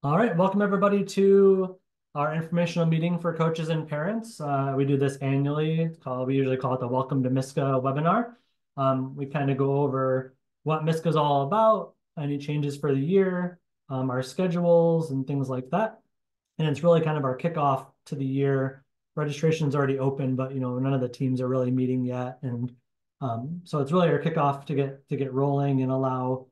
All right, welcome everybody to our informational meeting for coaches and parents. We do this annually. We usually call it the Welcome to MiSCA webinar. We kind of go over what MiSCA is all about, any changes for the year, our schedules and things like that. And it's really kind of our kickoff to the year. Registration's already open, but none of the teams are really meeting yet. And so it's really our kickoff to get rolling and allow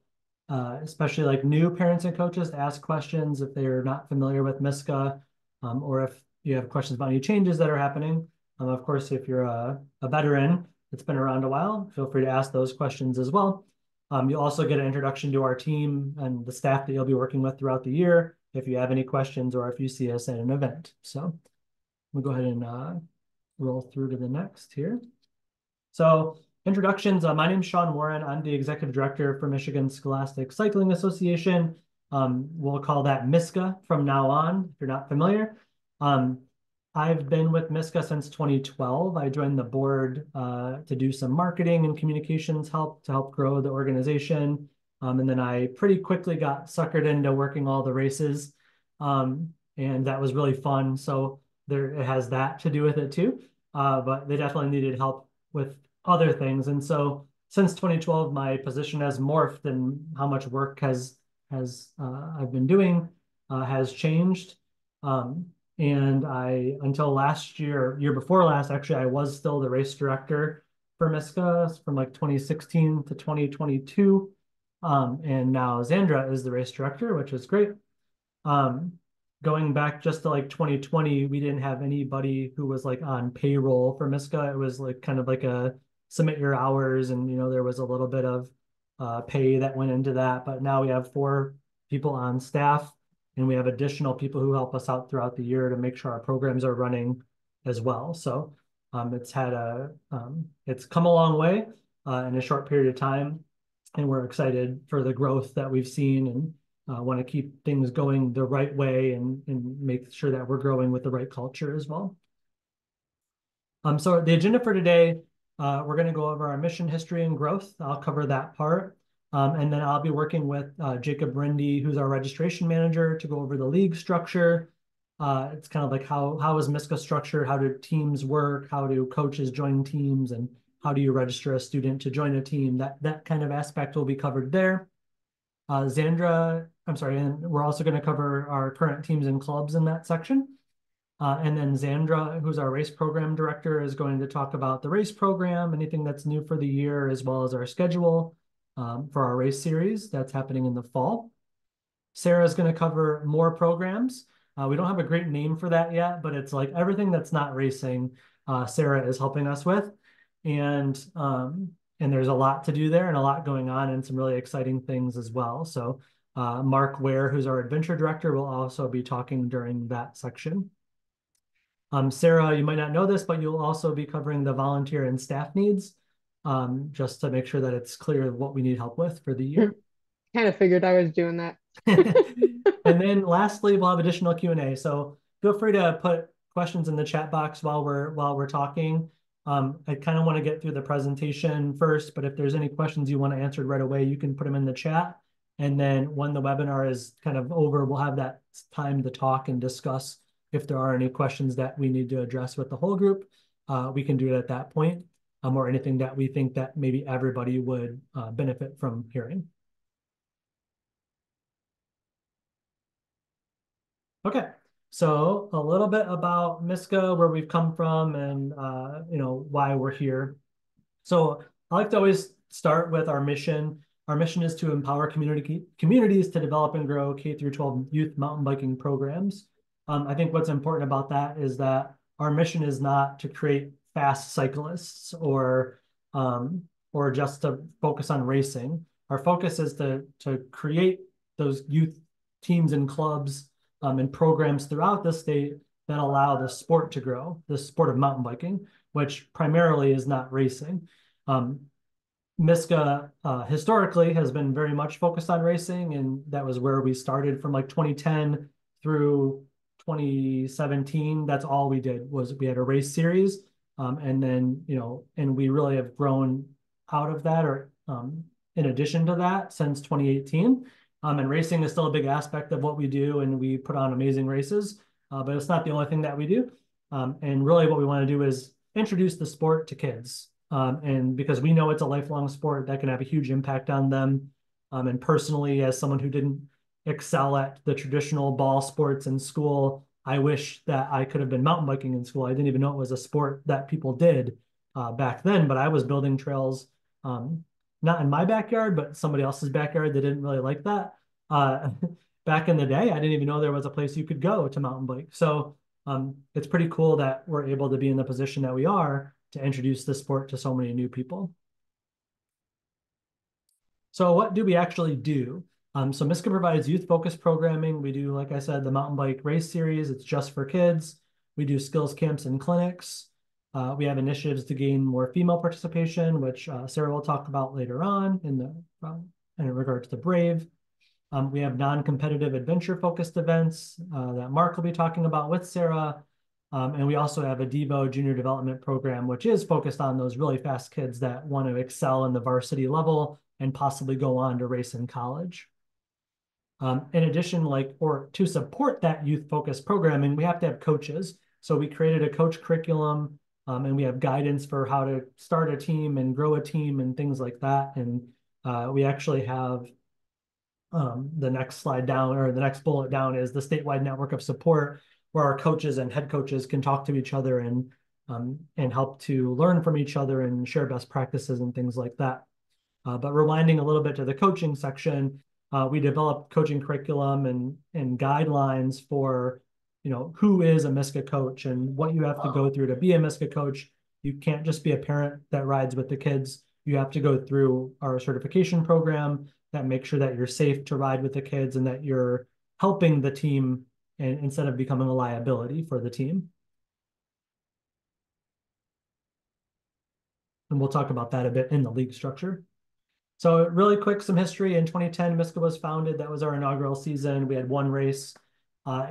especially like new parents and coaches to ask questions if they're not familiar with MiSCA, or if you have questions about any changes that are happening. Of course, if you're a veteran that's been around a while, feel free to ask those questions as well. You'll also get an introduction to our team and the staff that you'll be working with throughout the year if you have any questions or if you see us at an event. So we'll go ahead and roll through to the next here. So introductions, my name's Sean Warren. I'm the executive director for Michigan Scholastic Cycling Association. We'll call that MiSCA from now on, if you're not familiar. I've been with MiSCA since 2012. I joined the board to do some marketing and communications help to help grow the organization. And then I pretty quickly got suckered into working all the races. And that was really fun. So it has that to do with it too. But they definitely needed help with other things. And so since 2012, my position has morphed and how much work I've been doing has changed. And until last year before last, actually, I was still the race director for MiSCA from like 2016 to 2022. And now Zandra is the race director, which is great. Going back just to like 2020, we didn't have anybody who was like on payroll for MiSCA. It was like kind of like a submit your hours, and there was a little bit of pay that went into that. But now we have 4 people on staff, and we have additional people who help us out throughout the year to make sure our programs are running as well. So it's come a long way in a short period of time, and we're excited for the growth that we've seen, and want to keep things going the right way and make sure that we're growing with the right culture as well. So the agenda for today, we're going to go over our mission, history, and growth. I'll cover that part. And then I'll be working with Jacob Rende, who's our registration manager, to go over the league structure. It's kind of like how is MiSCA structured? How do teams work? How do coaches join teams? And how do you register a student to join a team? That kind of aspect will be covered there. And we're also going to cover our current teams and clubs in that section. And then Zandra, who's our race program director, is going to talk about the race program, anything that's new for the year, as well as our schedule for our race series that's happening in the fall. Sarah is going to cover more programs. We don't have a great name for that yet, but it's like everything that's not racing, Sarah is helping us with. And there's a lot to do there and a lot going on and some really exciting things as well. So Mark Ware, who's our adventure director, will also be talking during that section. Sarah, you might not know this, but you'll also be covering the volunteer and staff needs, just to make sure that it's clear what we need help with for the year. Kind of figured I was doing that. And then lastly, we'll have additional Q&A. So feel free to put questions in the chat box while we're talking. I kind of want to get through the presentation first, but if there's any questions you want answered right away, you can put them in the chat. And then when the webinar is kind of over, we'll have that time to talk and discuss if there are any questions that we need to address with the whole group. We can do it at that point, or anything that we think that maybe everybody would benefit from hearing. Okay, so a little bit about MiSCA, where we've come from, and why we're here. So I like to always start with our mission. Our mission is to empower communities to develop and grow K through 12 youth mountain biking programs. I think what's important about that is that our mission is not to create fast cyclists or just to focus on racing. Our focus is to create those youth teams and clubs and programs throughout the state that allow the sport to grow, the sport of mountain biking, which primarily is not racing. MiSCA historically has been very much focused on racing, and that was where we started from like 2010 through 2017. That's all we did was we had a race series. And then, and we really have grown out of that, or in addition to that, since 2018. And racing is still a big aspect of what we do, and we put on amazing races, but it's not the only thing that we do. And really what we want to do is introduce the sport to kids. And because we know it's a lifelong sport that can have a huge impact on them. And personally, as someone who didn't excel at the traditional ball sports in school, I wish that I could have been mountain biking in school. I didn't even know it was a sport that people did back then, but I was building trails, not in my backyard, but somebody else's backyard that didn't really like that. Uh, Back in the day, I didn't even know there was a place you could go to mountain bike. So it's pretty cool that we're able to be in the position that we are to introduce the sport to so many new people. So what do we actually do? So MiSCA provides youth-focused programming. We do, like I said, the mountain bike race series. It's just for kids. We do skills camps and clinics. We have initiatives to gain more female participation, which Sarah will talk about later on in regards to Brave. We have non-competitive adventure-focused events that Mark will be talking about with Sarah. And we also have a Devo junior development program, which is focused on those really fast kids that want to excel in the varsity level and possibly go on to race in college. In addition, or to support that youth-focused programming, we have to have coaches. So we created a coach curriculum, and we have guidance for how to start a team and grow a team and things like that. And we actually have the next slide down, or the next bullet down, is the statewide network of support, where our coaches and head coaches can talk to each other and help to learn from each other and share best practices and things like that. But rewinding a little bit to the coaching section, we developed coaching curriculum and guidelines for, who is a MiSCA coach and what you have to go through to be a MiSCA coach. You can't just be a parent that rides with the kids. You have to go through our certification program that makes sure that you're safe to ride with the kids and that you're helping the team instead of becoming a liability for the team. And we'll talk about that a bit in the league structure. So really quick, some history. In 2010, MiSCA was founded. That was our inaugural season. We had one race.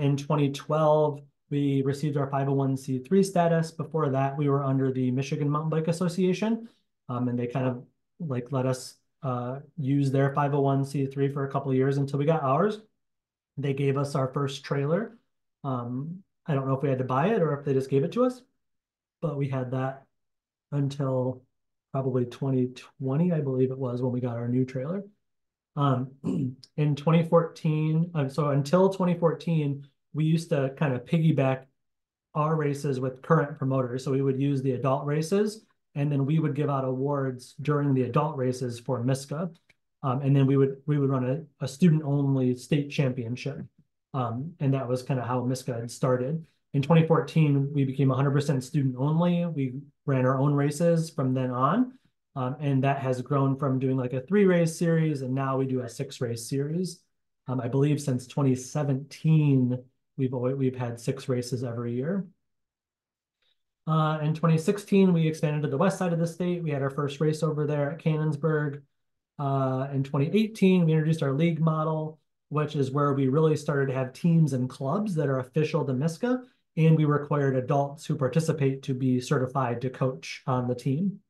In 2012, we received our 501c3 status. Before that, we were under the Michigan Mountain Bike Association, and they kind of let us use their 501c3 for a couple of years until we got ours. They gave us our first trailer. I don't know if we had to buy it or if they just gave it to us, but we had that until probably 2020, I believe it was, when we got our new trailer. In 2014, so until 2014, we used to kind of piggyback our races with current promoters. So we would use the adult races, and then we would give out awards during the adult races for MiSCA. And then we would run a student-only state championship. And that was kind of how MiSCA had started. In 2014, we became 100% student only. We ran our own races from then on. And that has grown from doing like a 3-race series, and now we do a 6-race series. I believe since 2017, we've had 6 races every year. In 2016, we expanded to the west side of the state. We had our first race over there at Cannonsburg. In 2018, we introduced our league model, which is where we really started to have teams and clubs that are official to MiSCA, and we required adults who participate to be certified to coach on the team.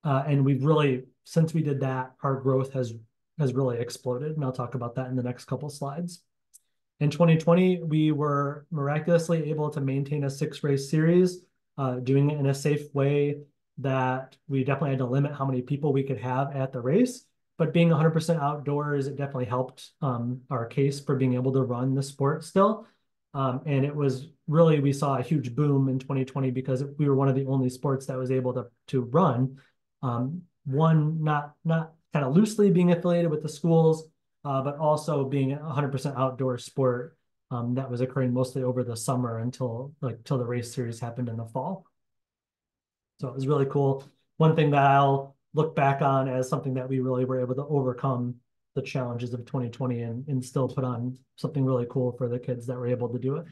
And we've really, since we did that, our growth has really exploded, and I'll talk about that in the next couple slides. In 2020, we were miraculously able to maintain a 6-race series, doing it in a safe way that we definitely had to limit how many people we could have at the race. But being 100% outdoors, it definitely helped our case for being able to run the sport still. And it was really, we saw a huge boom in 2020 because we were one of the only sports that was able to run. One, not kind of loosely being affiliated with the schools, but also being a 100% outdoor sport that was occurring mostly over the summer until the race series happened in the fall. So it was really cool. One thing that I'll look back on as something that we really were able to overcome the challenges of 2020 and still put on something really cool for the kids that were able to do it.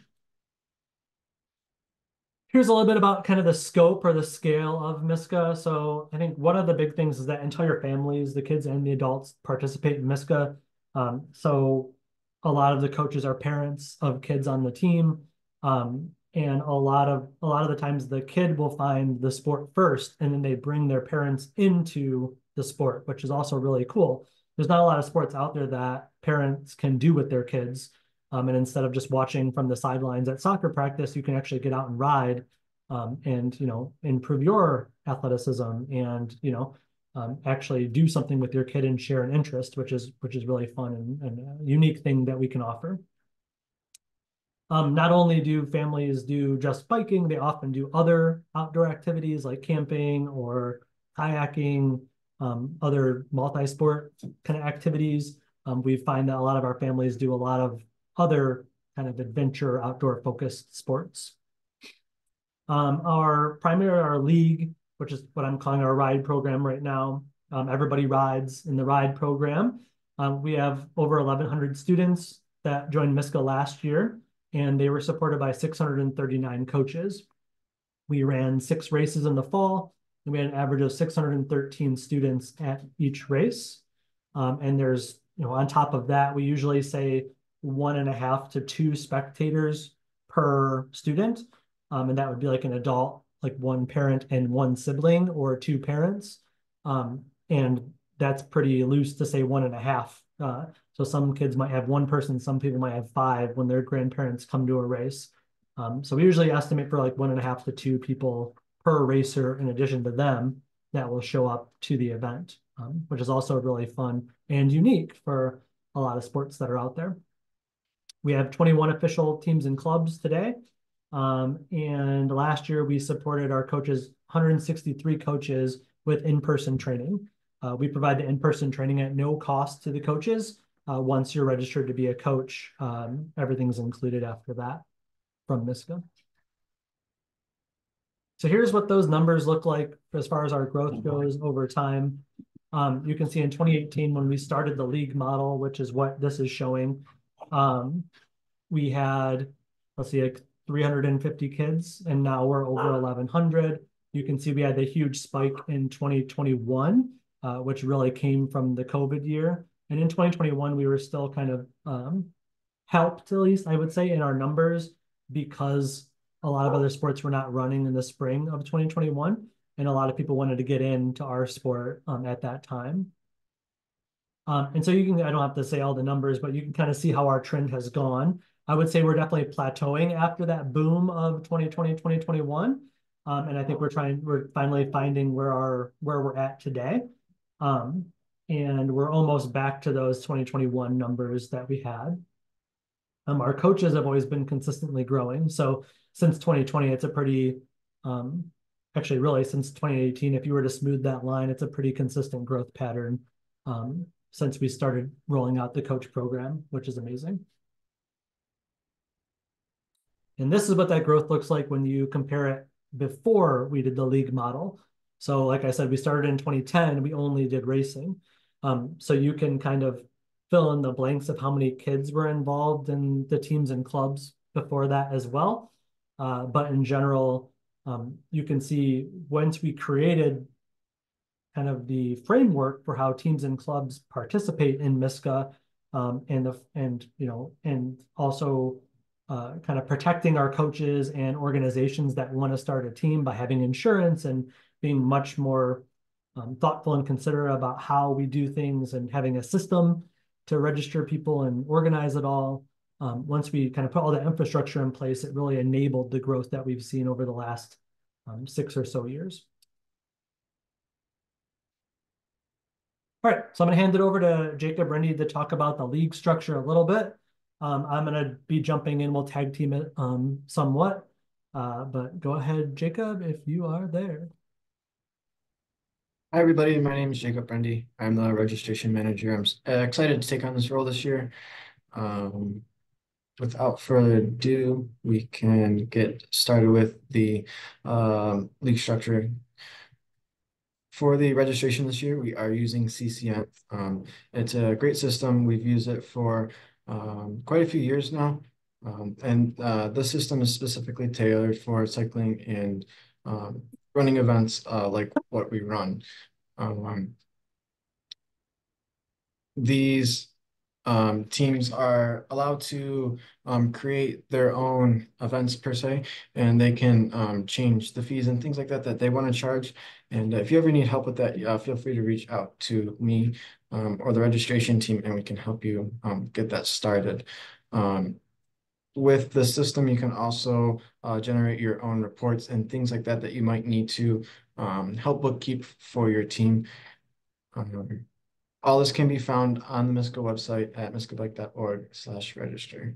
Here's a little bit about kind of the scope or the scale of MiSCA. So I think one of the big things is that entire families, the kids and the adults, participate in MiSCA. So a lot of the coaches are parents of kids on the team. And a lot of the times the kid will find the sport first, and then they bring their parents into the sport, which is also really cool. there's not a lot of sports out there that parents can do with their kids. And instead of just watching from the sidelines at soccer practice, you can actually get out and ride, and improve your athleticism, and actually do something with your kid and share an interest, which is really fun and a unique thing that we can offer. Not only do families do just biking, they often do other outdoor activities like camping or kayaking, other multi-sport kind of activities. We find that a lot of our families do a lot of other kind of adventure outdoor focused sports. Our league, which is what I'm calling our ride program right now. Everybody rides in the ride program. We have over 1,100 students that joined MiSCA last year, and they were supported by 639 coaches. We ran 6 races in the fall, and we had an average of 613 students at each race. And there's, on top of that, we usually say 1.5 to 2 spectators per student. And that would be like an adult, like 1 parent and 1 sibling, or 2 parents. And that's pretty loose to say 1.5. So some kids might have 1 person, some people might have 5 when their grandparents come to a race. So we usually estimate for like 1.5 to 2 people per racer in addition to them that will show up to the event, which is also really fun and unique for a lot of sports that are out there. We have 21 official teams and clubs today. And last year we supported our coaches, 163 coaches, with in-person training. We provide the in-person training at no cost to the coaches. Once you're registered to be a coach, everything's included after that from MiSCA. So here's what those numbers look like as far as our growth goes over time. You can see in 2018, when we started the league model, which is what this is showing, we had, let's see, like 350 kids, and now we're over 1,100. You can see we had a huge spike in 2021, which really came from the COVID year. And in 2021, we were still kind of helped, at least I would say, in our numbers, because a lot of other sports were not running in the spring of 2021, and a lot of people wanted to get into our sport at that time. And so I don't have to say all the numbers, but you can kind of see how our trend has gone. I would say we're definitely plateauing after that boom of 2020, 2021. And I think we're finally finding where we're at today. And we're almost back to those 2021 numbers that we had. Our coaches have always been consistently growing. So since 2020, it's a pretty, actually really since 2018, if you were to smooth that line, it's a pretty consistent growth pattern since we started rolling out the coach program, which is amazing. And this is what that growth looks like when you compare it before we did the league model. So like I said, we started in 2010, we only did racing. So you can kind of fill in the blanks of how many kids were involved in the teams and clubs before that as well. But in general, you can see once we created kind of the framework for how teams and clubs participate in MiSCA, and also kind of protecting our coaches and organizations that want to start a team by having insurance and being much more thoughtful and considerate about how we do things, and having a system to register people and organize it all. Once we kind of put all that infrastructure in place, it really enabled the growth that we've seen over the last 6 or so years. All right, so I'm going to hand it over to Jacob Rende to talk about the league structure a little bit. I'm going to be jumping in. We'll tag team it somewhat. But go ahead, Jacob, if you are there. Hi, everybody. My name is Jacob Rende. I'm the registration manager. I'm excited to take on this role this year. Without further ado, we can get started with the league structure. For the registration this year, we are using CCM. It's a great system. We've used it for quite a few years now. And the system is specifically tailored for cycling and running events like what we run. These teams are allowed to create their own events per se, and they can change the fees and things like that that they want to charge. And if you ever need help with that, feel free to reach out to me. or the registration team, and we can help you get that started. With the system, you can also generate your own reports and things like that that you might need to help bookkeep for your team. All this can be found on the MiSCA website at miscabike.org/register.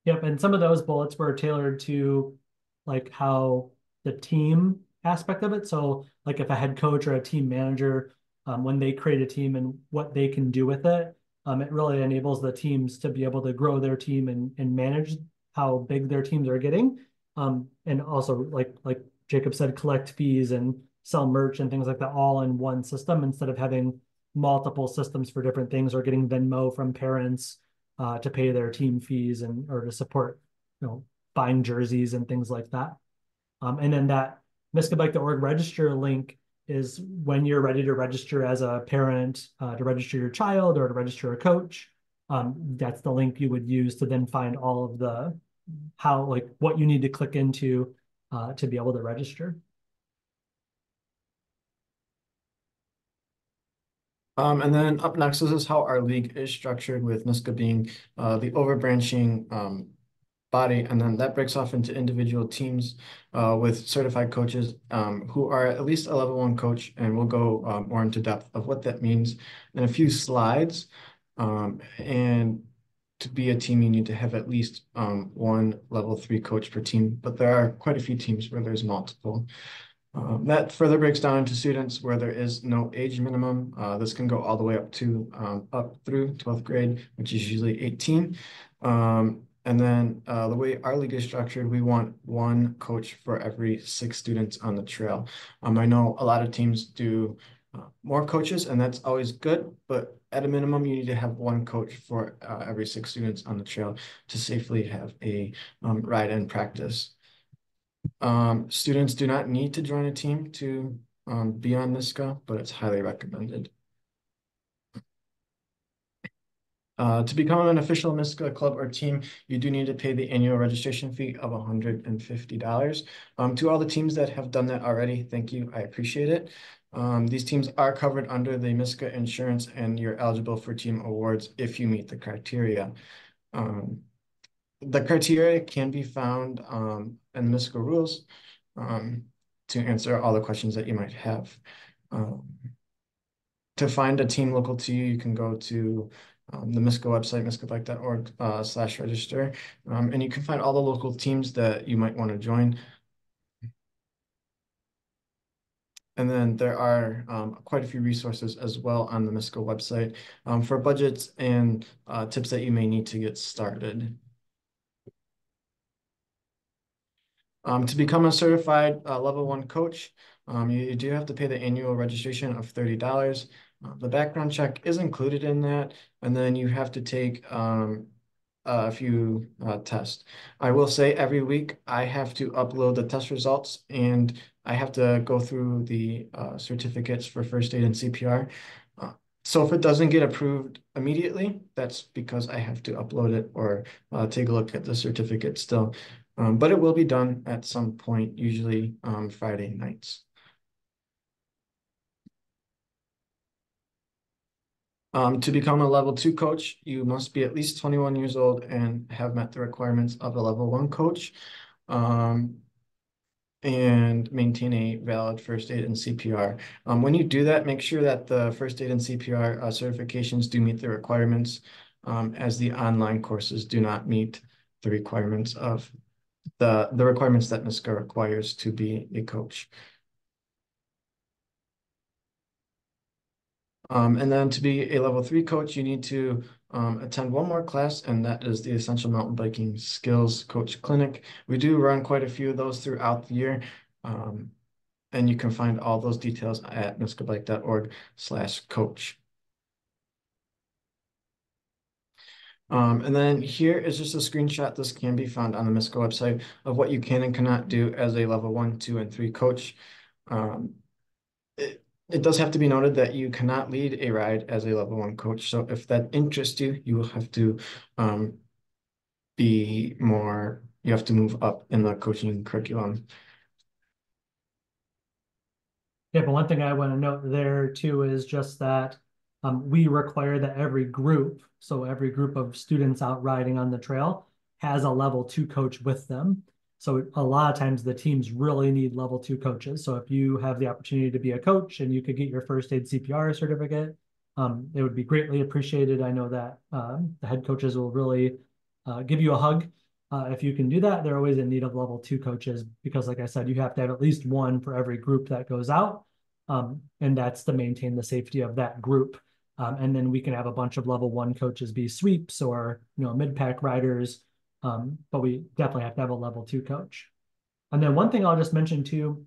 Yep, and some of those bullets were tailored to like how the team aspect of it. So like if a head coach or a team manager, when they create a team and what they can do with it, it really enables the teams to be able to grow their team and manage how big their teams are getting. And also like Jacob said, collect fees and sell merch and things like that all in one system instead of having multiple systems for different things or getting Venmo from parents to pay their team fees and or to support, buying jerseys and things like that. And then that miscabike.org register link is when you're ready to register as a parent, to register your child or to register a coach. That's the link you would use to then find all of the what you need to click into to be able to register. And then up next, this is how our league is structured, with MiSCA being the overbranching body, and then that breaks off into individual teams with certified coaches who are at least a level 1 coach, and we'll go more into depth of what that means in a few slides. And to be a team, you need to have at least one level 3 coach per team, but there are quite a few teams where there's multiple. That further breaks down into students where there is no age minimum. This can go all the way up through 12th grade, which is usually 18. And then the way our league is structured, we want one coach for every 6 students on the trail. I know a lot of teams do more coaches, and that's always good, but at a minimum, you need to have one coach for every 6 students on the trail to safely have a ride and practice. Students do not need to join a team to be on MiSCA, but it's highly recommended. To become an official MiSCA club or team, you do need to pay the annual registration fee of $150. To all the teams that have done that already, thank you. I appreciate it. These teams are covered under the MiSCA insurance, and you're eligible for team awards if you meet the criteria. The criteria can be found in the MiSCA rules to answer all the questions that you might have. To find a team local to you, you can go to the MiSCA website, miscabike.org/register, and you can find all the local teams that you might want to join. And then there are quite a few resources as well on the MiSCA website for budgets and tips that you may need to get started. To become a certified level 1 coach, you do have to pay the annual registration of $30. The background check is included in that, and then you have to take a few tests. I will say every week I have to upload the test results, and I have to go through the certificates for first aid and CPR. So if it doesn't get approved immediately, that's because I have to upload it or take a look at the certificate still. But it will be done at some point, usually Friday nights. To become a level 2 coach, you must be at least 21 years old and have met the requirements of a level 1 coach, and maintain a valid first aid and CPR. When you do that, make sure that the first aid and CPR certifications do meet the requirements, as the online courses do not meet the requirements of the requirements that MiSCA requires to be a coach. And then to be a level 3 coach, you need to attend one more class, and that is the Essential Mountain Biking Skills Coach Clinic. We do run quite a few of those throughout the year, and you can find all those details at miscabike.org/coach. And then here is just a screenshot. This can be found on the MiSCA website of what you can and cannot do as a level 1, 2, and 3 coach. It does have to be noted that you cannot lead a ride as a level 1 coach. So if that interests you, you will have to you have to move up in the coaching curriculum. Yeah, but one thing I want to note there too is just that we require that every group, so every group of students out riding on the trail has a level 2 coach with them. So a lot of times the teams really need level 2 coaches. So if you have the opportunity to be a coach and you could get your first aid CPR certificate, it would be greatly appreciated. I know that the head coaches will really give you a hug if you can do that. They're always in need of level 2 coaches because, like I said, you have to have at least one for every group that goes out. And that's to maintain the safety of that group. And then we can have a bunch of level 1 coaches be sweeps or mid-pack riders, but we definitely have to have a level 2 coach. And then one thing I'll just mention too,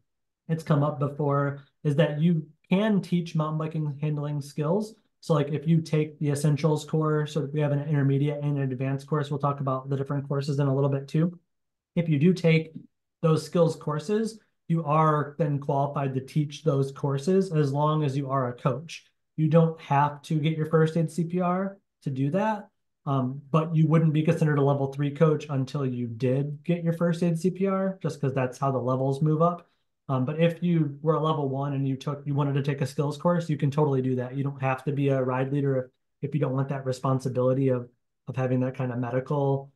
it's come up before, is that you can teach mountain biking handling skills. So like if you take the essentials course, so we have an intermediate and an advanced course, we'll talk about the different courses in a little bit too. If you do take those skills courses, you are then qualified to teach those courses as long as you are a coach. You don't have to get your first aid CPR to do that, but you wouldn't be considered a level 3 coach until you did get your first aid CPR, just because that's how the levels move up. But if you were a level 1 and you wanted to take a skills course, you can totally do that. You don't have to be a ride leader if you don't want that responsibility of having that kind of medical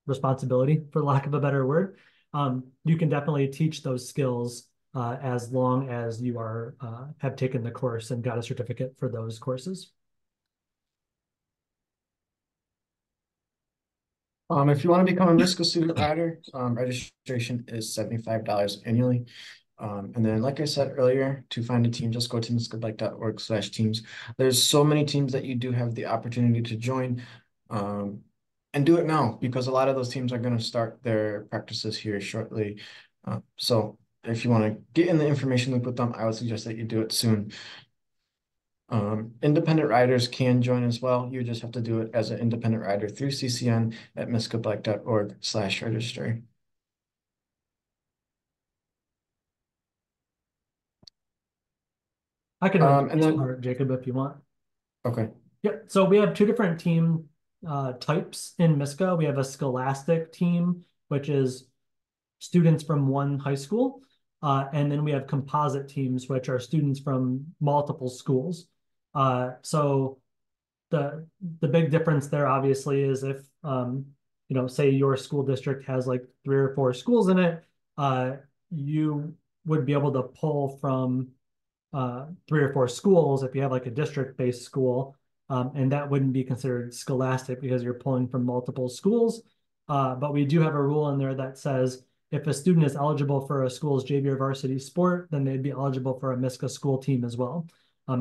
responsibility, for lack of a better word. You can definitely teach those skills as long as you are have taken the course and got a certificate for those courses. If you want to become a MiSCA student rider, registration is $75 annually. And then, like I said earlier, to find a team, just go to miscabike.org/teams. There's so many teams that you do have the opportunity to join. And do it now, because a lot of those teams are going to start their practices here shortly. So if you want to get in the information loop with them, I would suggest that you do it soon. Independent riders can join as well. You just have to do it as an independent rider through CCN at miscabike.org/register. I can run And this then, part, Jacob, if you want. okay. Yeah, so we have two different team types in MiSCA. We have a scholastic team, which is students from one high school. And then we have composite teams, which are students from multiple schools. So the big difference there obviously is if say your school district has like 3 or 4 schools in it, you would be able to pull from 3 or 4 schools if you have like a district-based school, and that wouldn't be considered scholastic because you're pulling from multiple schools. But we do have a rule in there that says if a student is eligible for a school's JV or varsity sport, then they'd be eligible for a MiSCA school team as well.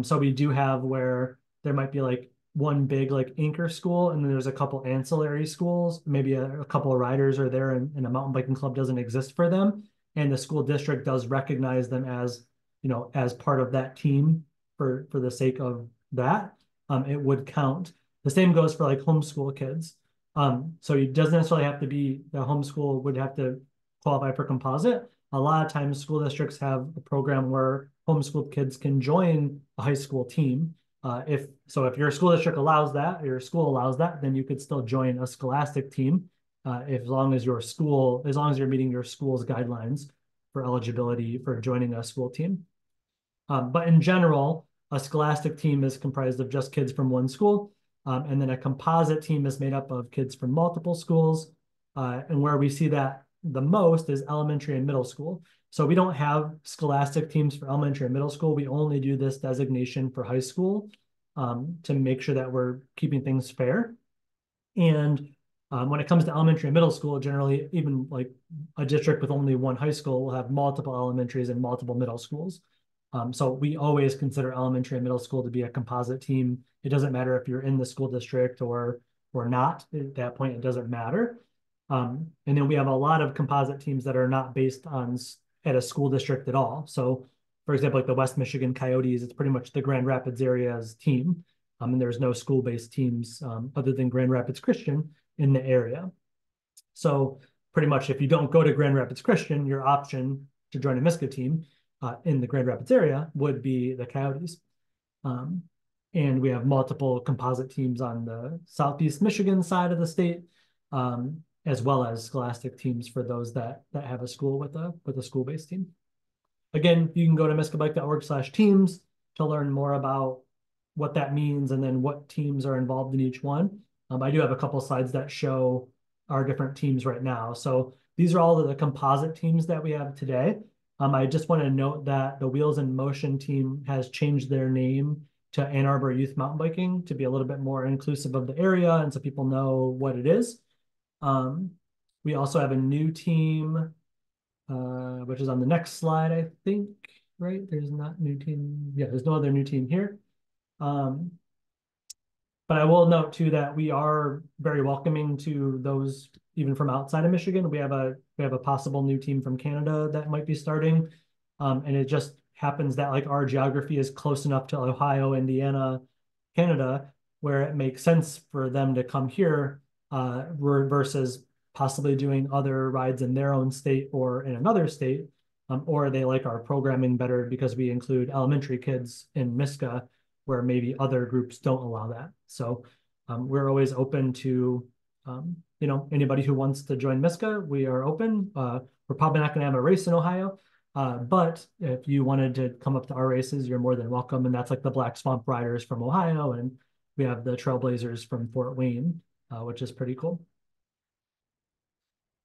So we do have where there might be like one big like anchor school, and then there's a couple ancillary schools. Maybe a couple of riders are there, and a mountain biking club doesn't exist for them, and the school district does recognize them as as part of that team for the sake of that. It would count. The same goes for like homeschool kids. So it doesn't necessarily have to be the homeschool would have to qualify for composite. A lot of times school districts have a program where homeschooled kids can join a high school team. If your school district allows that, or your school allows that, then you could still join a scholastic team, as long as you're meeting your school's guidelines for eligibility for joining a school team. But in general, a scholastic team is comprised of just kids from one school. And then a composite team is made up of kids from multiple schools. And where we see that the most is elementary and middle school. So we don't have scholastic teams for elementary and middle school. We only do this designation for high school, to make sure that we're keeping things fair. And when it comes to elementary and middle school, generally, even like a district with only one high school will have multiple elementaries and multiple middle schools. So we always consider elementary and middle school to be a composite team. It doesn't matter if you're in the school district or not. At that point, it doesn't matter. And then we have a lot of composite teams that are not based on at a school district at all. So, for example, like the West Michigan Coyotes, it's pretty much the Grand Rapids area's team. And there's no school-based teams other than Grand Rapids Christian in the area. So pretty much if you don't go to Grand Rapids Christian, your option to join a MiSCA team in the Grand Rapids area would be the Coyotes. And we have multiple composite teams on the Southeast Michigan side of the state, as well as scholastic teams for those that have a school with a school-based team. Again, you can go to miscabike.org/teams to learn more about what that means and then what teams are involved in each one. I do have a couple slides that show our different teams right now. So these are all of the composite teams that we have today. I just want to note that the Wheels in Motion team has changed their name to Ann Arbor Youth Mountain Biking to be a little bit more inclusive of the area and so people know what it is. We also have a new team, which is on the next slide, I think, right? There's not new team. Yeah, there's no other new team here. But I will note too that we are very welcoming to those even from outside of Michigan. We have a possible new team from Canada that might be starting. And it just happens that like our geography is close enough to Ohio, Indiana, Canada, where it makes sense for them to come here versus possibly doing other rides in their own state or in another state. Or they like our programming better because we include elementary kids in MiSCA where maybe other groups don't allow that. So we're always open to, anybody who wants to join MiSCA, we are open. We're probably not going to have a race in Ohio, but if you wanted to come up to our races, you're more than welcome. And that's like the Black Swamp Riders from Ohio, and we have the Trailblazers from Fort Wayne, which is pretty cool.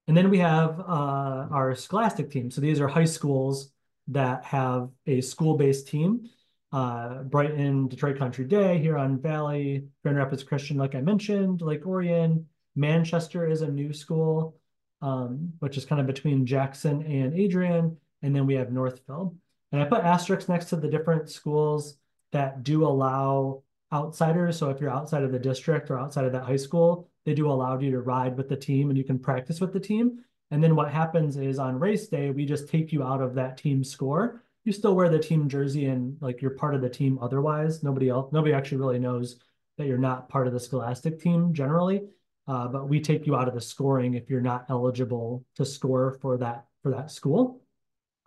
And then we have our Scholastic team. So these are high schools that have a school-based team. Brighton, Detroit Country Day, Huron Valley, Grand Rapids Christian, like I mentioned, Lake Orion. Manchester is a new school, which is kind of between Jackson and Adrian. And then we have Northfield. And I put asterisks next to the different schools that do allow outsiders. So if you're outside of the district or outside of that high school, they do allow you to ride with the team and you can practice with the team. And then what happens is on race day, we just take you out of that team score. You still wear the team jersey and like you're part of the team otherwise. Nobody actually really knows that you're not part of the Scholastic team generally. But we take you out of the scoring if you're not eligible to score for that school.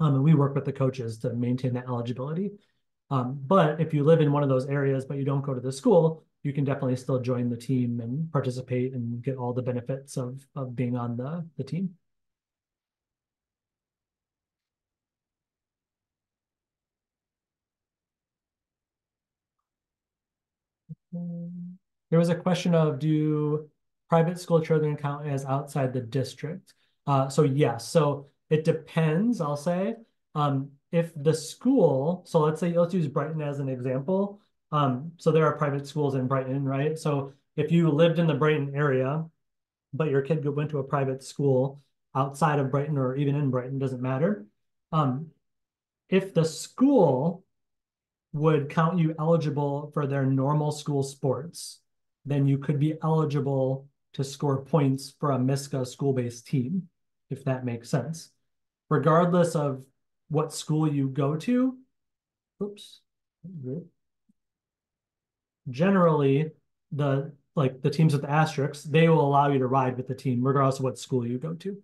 And we work with the coaches to maintain that eligibility. But if you live in one of those areas, but you don't go to the school, you can definitely still join the team and participate and get all the benefits of being on the team. There was a question of, do private school children count as outside the district? So yes, so it depends, I'll say. If the school, so let's use Brighton as an example. So there are private schools in Brighton, right? So if you lived in the Brighton area, but your kid went to a private school outside of Brighton or even in Brighton, doesn't matter. If the school would count you eligible for their normal school sports, then you could be eligible to score points for a MiSCA school-based team, if that makes sense. Regardless of what school you go to, generally the teams with the asterisks, they will allow you to ride with the team regardless of what school you go to.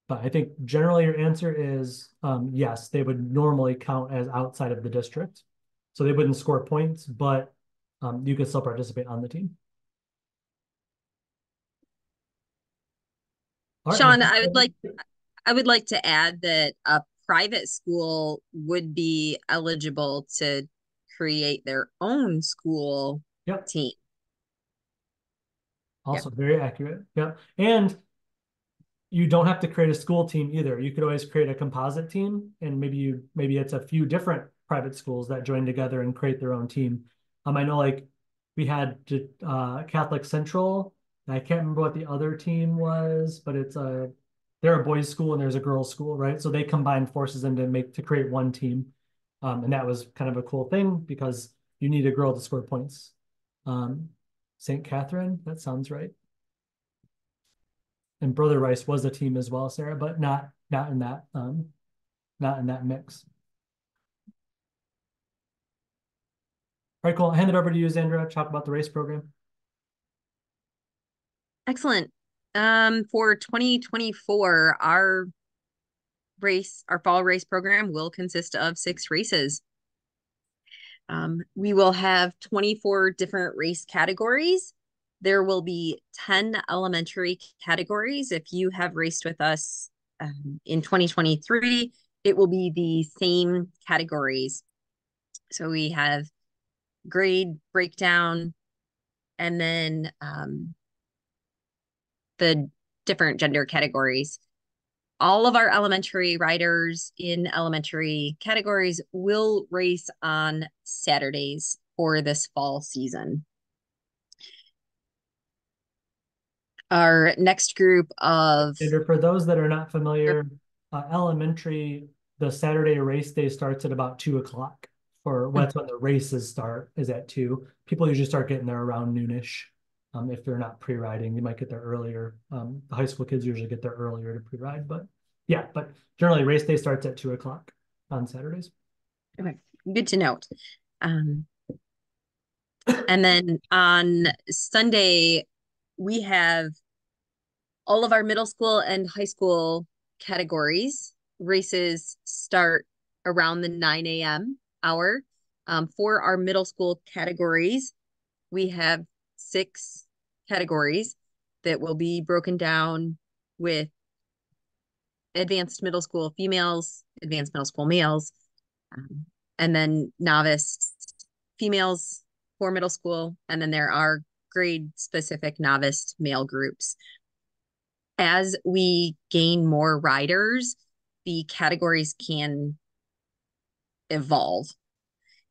But I think generally your answer is yes, they would normally count as outside of the district. So they wouldn't score points, but you could still participate on the team. All right, Sean, I would like to add that a private school would be eligible to create their own school yep. team. Also very accurate. Yeah. And you don't have to create a school team either. You could always create a composite team, and maybe it's a few different private schools that join together and create their own team. I know like we had Catholic Central, and I can't remember what the other team was, but they're a boys' school and there's a girls' school, right? So they combined forces to create one team. And that was kind of a cool thing because you need a girl to score points. St. Catherine, that sounds right. And Brother Rice was a team as well, Sarah, but not in that mix. All right, cool. I'll hand it over to you, Zandra, to talk about the race program. Excellent. For 2024, our fall race program will consist of 6 races. We will have 24 different race categories. There will be 10 elementary categories. If you have raced with us in 2023, it will be the same categories. So we have grade breakdown, and then the different gender categories. All of our elementary riders in elementary categories will race on Saturdays for this fall season. Our next group of... For those that are not familiar, elementary, the Saturday race day starts at about 2 o'clock. That's when the races start, is at 2. People usually start getting there around noonish. If they're not pre-riding, you might get there earlier. The high school kids usually get there earlier to pre-ride, but yeah, but generally race day starts at 2 o'clock on Saturdays. Okay, good to note. And then on Sunday, we have all of our middle school and high school categories. Races start around the 9 a.m. hour. For our middle school categories, we have 6 categories that will be broken down with advanced middle school females, advanced middle school males, and then novice females for middle school. And then there are grade specific novice male groups. As we gain more riders, the categories can evolve.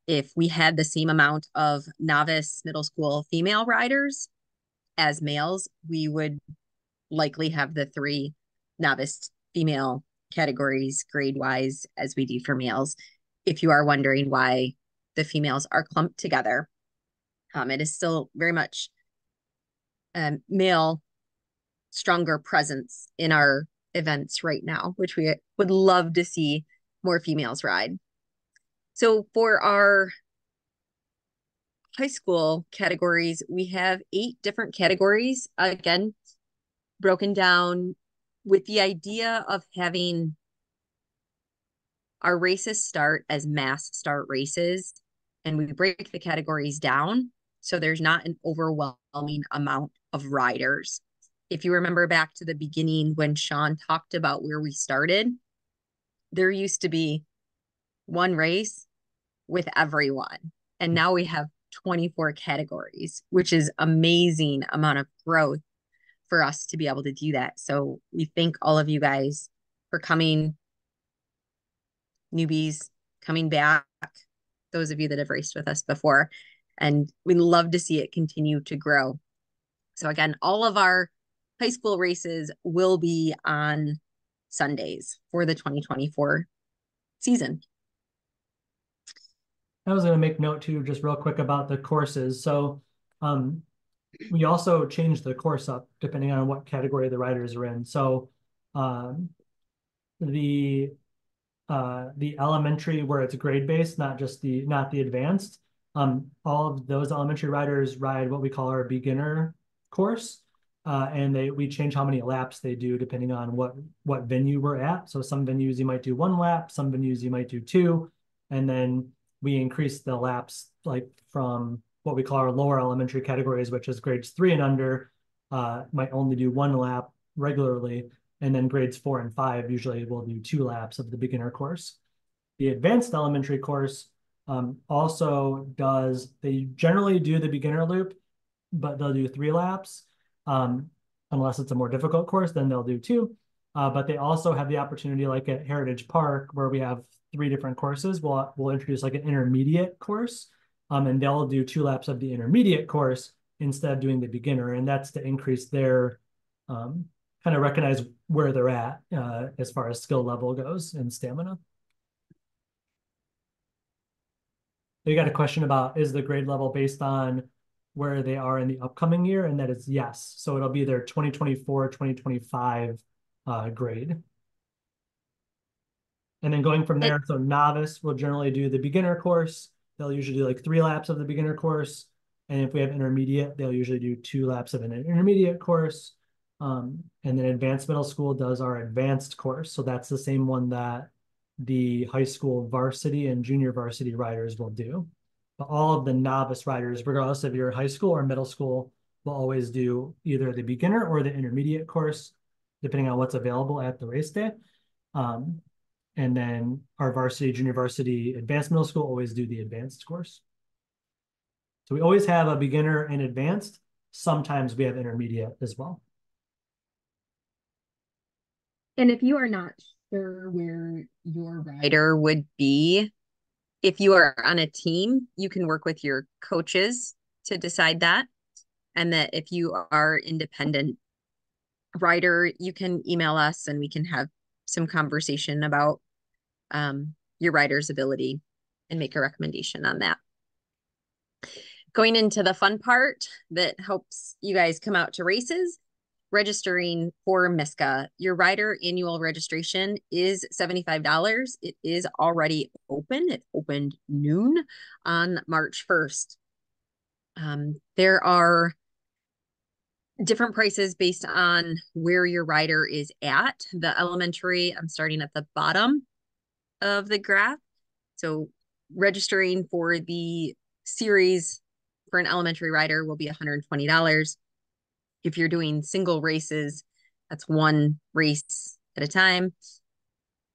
If we had the same amount of novice middle school female riders as males, we would likely have the 3 novice female categories grade-wise as we do for males. If you are wondering why the females are clumped together, it is still very much male stronger presence in our events right now, which we would love to see more females ride. So for our high school categories, we have 8 different categories, again, broken down with the idea of having our races start as mass start races, and we break the categories down so there's not an overwhelming amount of riders. If you remember back to the beginning when Sean talked about where we started, there used to be one race with everyone, and now we have 24 categories, which is amazing amount of growth for us to be able to do that. So we thank all of you guys for coming, newbies coming back, those of you that have raced with us before, and we love to see it continue to grow. So again, all of our high school races will be on Sundays for the 2024 season. I was going to make note too, just real quick about the courses. So we also changed the course up depending on what category the riders are in. So the elementary, where it's grade based, not the advanced, all of those elementary riders ride what we call our beginner course. And we change how many laps they do depending on what venue we're at. So some venues you might do 1 lap, some venues you might do 2, and then we increase the laps like from what we call our lower elementary categories, which is grades 3 and under, might only do 1 lap regularly, and then grades 4 and 5 usually will do 2 laps of the beginner course. The advanced elementary course they generally do the beginner loop, but they'll do 3 laps. Unless it's a more difficult course, then they'll do 2. But they also have the opportunity, like at Heritage Park, where we have 3 different courses. We'll introduce like an intermediate course, and they'll do 2 laps of the intermediate course instead of doing the beginner, and that's to increase their kind of recognize where they're at as far as skill level goes and stamina. You got a question about, is the grade level based on where they are in the upcoming year? And that is yes. So it'll be their 2024, 2025 grade. And then going from there, so novice will generally do the beginner course. They'll usually do like 3 laps of the beginner course. And if we have intermediate, they'll usually do 2 laps of an intermediate course. And then advanced middle school does our advanced course. So that's the same one that the high school varsity and junior varsity riders will do. But all of the novice riders, regardless of your high school or middle school, we'll always do either the beginner or the intermediate course, depending on what's available at the race day. And then our varsity, junior varsity, advanced middle school always do the advanced course. So we always have a beginner and advanced. Sometimes we have intermediate as well. And if you are not sure where your rider would be, if you are on a team, you can work with your coaches to decide that. And that if you are independent rider, you can email us and we can have some conversation about your rider's ability and make a recommendation on that. Going into the fun part that helps you guys come out to races, registering for MiSCA. Your rider annual registration is $75. It is already open. It opened noon on March 1st. There are different prices based on where your rider is at. The elementary, I'm starting at the bottom of the graph. So registering for the series for an elementary rider will be $120. If you're doing single races, that's one race at a time.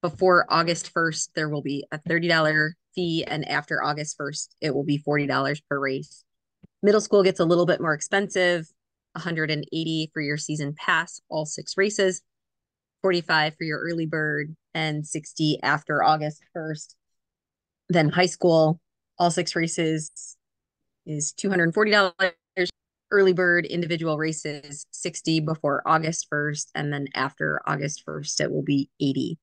Before August 1st, there will be a $30 fee, and after August 1st, it will be $40 per race. Middle school gets a little bit more expensive, $180 for your season pass, all 6 races, $45 for your early bird, and $60 after August 1st. Then high school, all 6 races is $240. Early bird individual races, $60 before August 1st, and then after August 1st, it will be $80.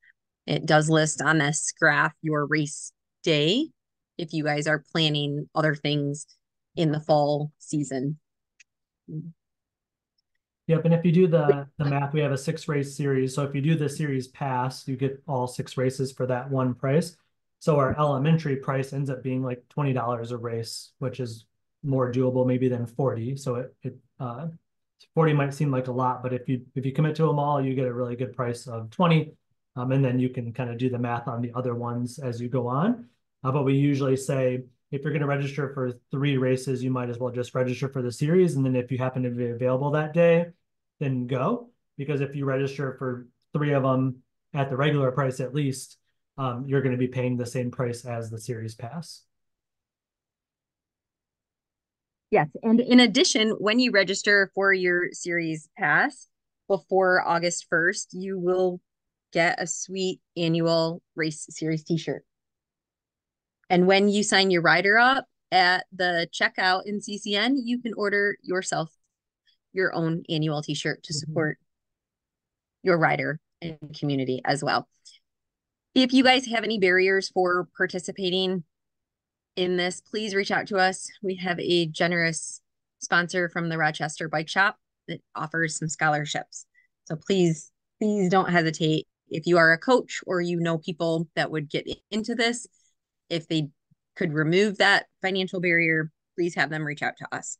It does list on this graph your race day if you guys are planning other things in the fall season. Yep, and if you do the math, we have a 6-race series. So if you do the series pass, you get all 6 races for that one price. So our elementary price ends up being like $20 a race, which is more doable maybe than 40. So 40 might seem like a lot, but if you commit to them all, you get a really good price of 20. And then you can kind of do the math on the other ones as you go on. But we usually say, if you're going to register for 3 races, you might as well just register for the series. And then if you happen to be available that day, then go. Because if you register for 3 of them at the regular price at least, you're going to be paying the same price as the series pass. Yes, and in addition, when you register for your series pass before August 1st, you will get a sweet annual race series t-shirt. And when you sign your rider up at the checkout in CCN, you can order yourself your own annual t-shirt to support your rider and community as well. If you guys have any barriers for participating in this, please reach out to us. We have a generous sponsor from the Rochester Bike Shop that offers some scholarships. So please don't hesitate. If you are a coach or you know people that would get into this, if they could remove that financial barrier, please have them reach out to us.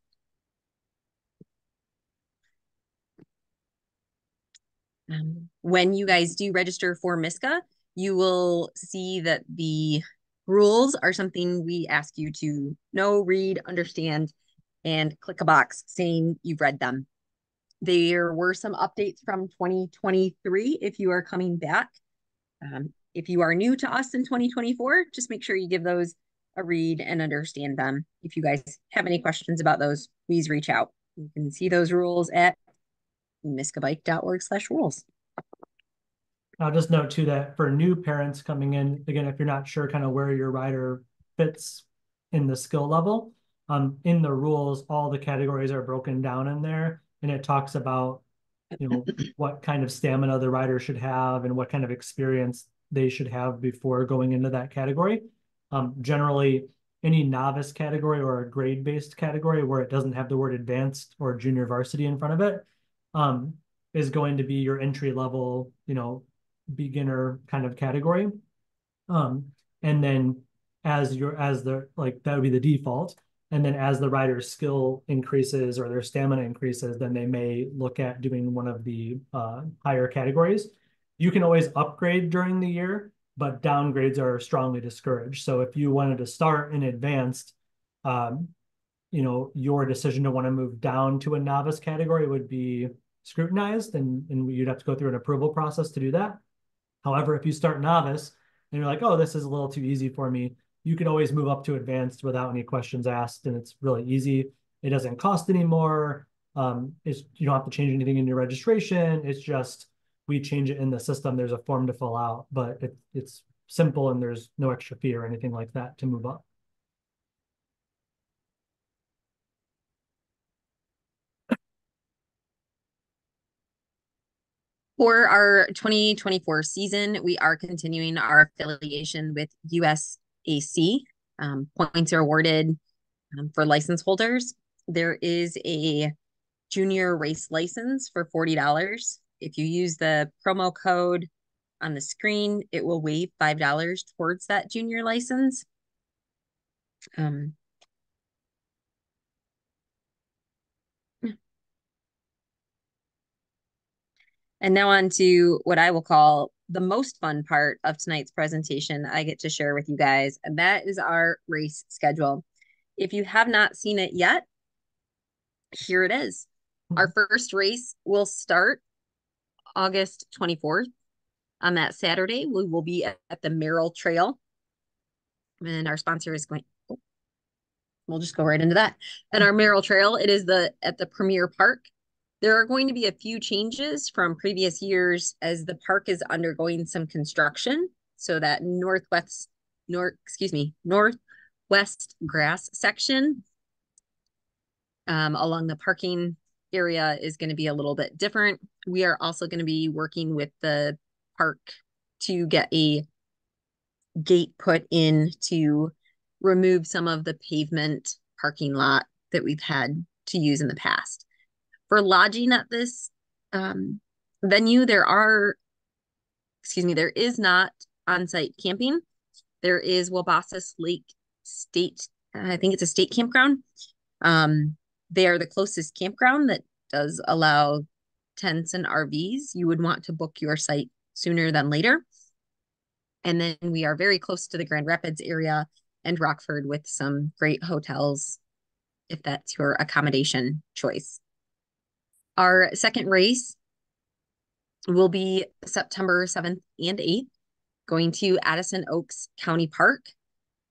When you guys do register for MiSCA, you will see that the rules are something we ask you to know, read, understand, and click a box saying you've read them. There were some updates from 2023 if you are coming back. If you are new to us in 2024, just make sure you give those a read and understand them. If you guys have any questions about those, please reach out. You can see those rules at miscabike.org/rules. I'll just note too that for new parents coming in, again, if you're not sure kind of where your rider fits in the skill level, in the rules, all the categories are broken down in there, and it talks about, what kind of stamina the rider should have and what kind of experience they should have before going into that category. Generally, any novice category or a grade-based category where it doesn't have the word advanced or junior varsity in front of it, is going to be your entry level, beginner kind of category. And then that would be the default. And then as the rider's skill increases or their stamina increases, then they may look at doing one of the higher categories. You can always upgrade during the year, but downgrades are strongly discouraged. So if you wanted to start in advanced, your decision to want to move down to a novice category would be scrutinized, and you'd have to go through an approval process to do that. However, if you start novice and you're like, oh, this is a little too easy for me, you can always move up to advanced without any questions asked, and it's really easy. It doesn't cost any more. You don't have to change anything in your registration. It's just we change it in the system. There's a form to fill out, but it's simple and there's no extra fee or anything like that to move up. For our 2024 season, we are continuing our affiliation with USAC. Points are awarded for license holders. There is a junior race license for $40. If you use the promo code on the screen, it will waive $5 towards that junior license. And now on to what I will call the most fun part of tonight's presentation I get to share with you guys, and that is our race schedule. If you have not seen it yet, here it is. Our first race will start August 24th. On that Saturday, we will be at the Merrill Trail. And our sponsor is going, we'll just go right into that. And our Merrill Trail, it is at the Premier Park. There are going to be a few changes from previous years as the park is undergoing some construction. So that northwest grass section along the parking area is going to be a little bit different. We are also going to be working with the park to get a gate put in to remove some of the pavement parking lot that we've had to use in the past. For lodging at this venue, there is not on-site camping. There is Wabasis Lake State, I think it's a state campground. They are the closest campground that does allow tents and RVs. You would want to book your site sooner than later. And then we are very close to the Grand Rapids area and Rockford with some great hotels, if that's your accommodation choice. Our second race will be September 7th and 8th, going to Addison Oaks County Park.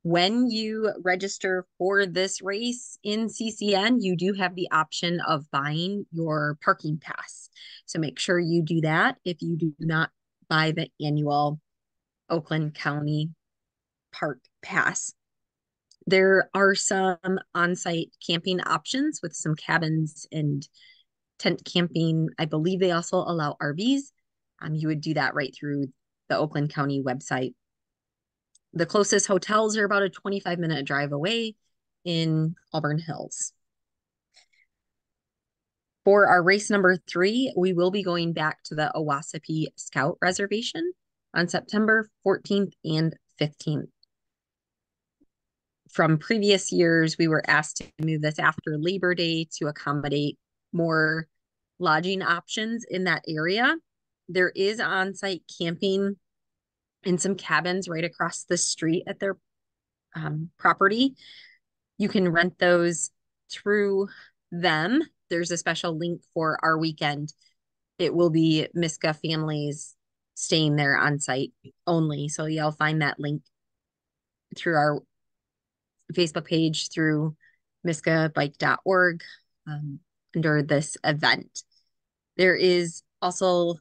When you register for this race in CCN, you do have the option of buying your parking pass. So make sure you do that if you do not buy the annual Oakland County Park Pass. There are some on-site camping options with some cabins and tent camping. I believe they also allow RVs. You would do that right through the Oakland County website. The closest hotels are about a 25-minute drive away in Auburn Hills. For our race number 3, we will be going back to the Owassipee Scout Reservation on September 14th and 15th. From previous years, we were asked to move this after Labor Day to accommodate more lodging options in that area. There is on-site camping in some cabins right across the street at their property. You can rent those through them. There's a special link for our weekend. It will be MiSCA families staying there on site only. So you'll find that link through our Facebook page, through miscabike.org under this event. There is also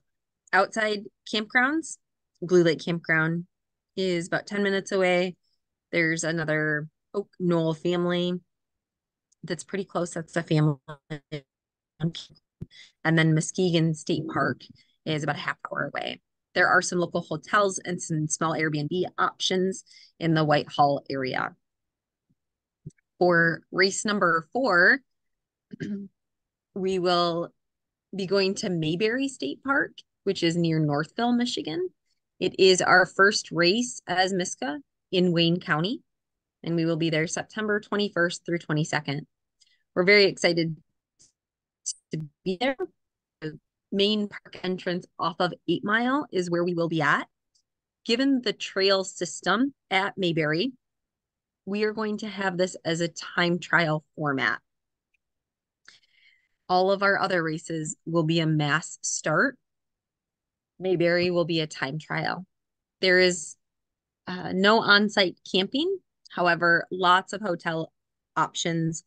outside campgrounds. Blue Lake Campground is about 10 minutes away. There's another Oak Knoll family that's pretty close. That's a family. And then Muskegon State Park is about a half hour away. There are some local hotels and some small Airbnb options in the Whitehall area. For race number 4, we will be going to Mayberry State Park, which is near Northville, Michigan. It is our first race as MiSCA in Wayne County, and we will be there September 21st through 22nd. We're very excited to be there. The main park entrance off of 8 Mile is where we will be at. Given the trail system at Mayberry, we are going to have this as a time trial format. All of our other races will be a mass start. Mayberry will be a time trial. There is no on-site camping. However, lots of hotel options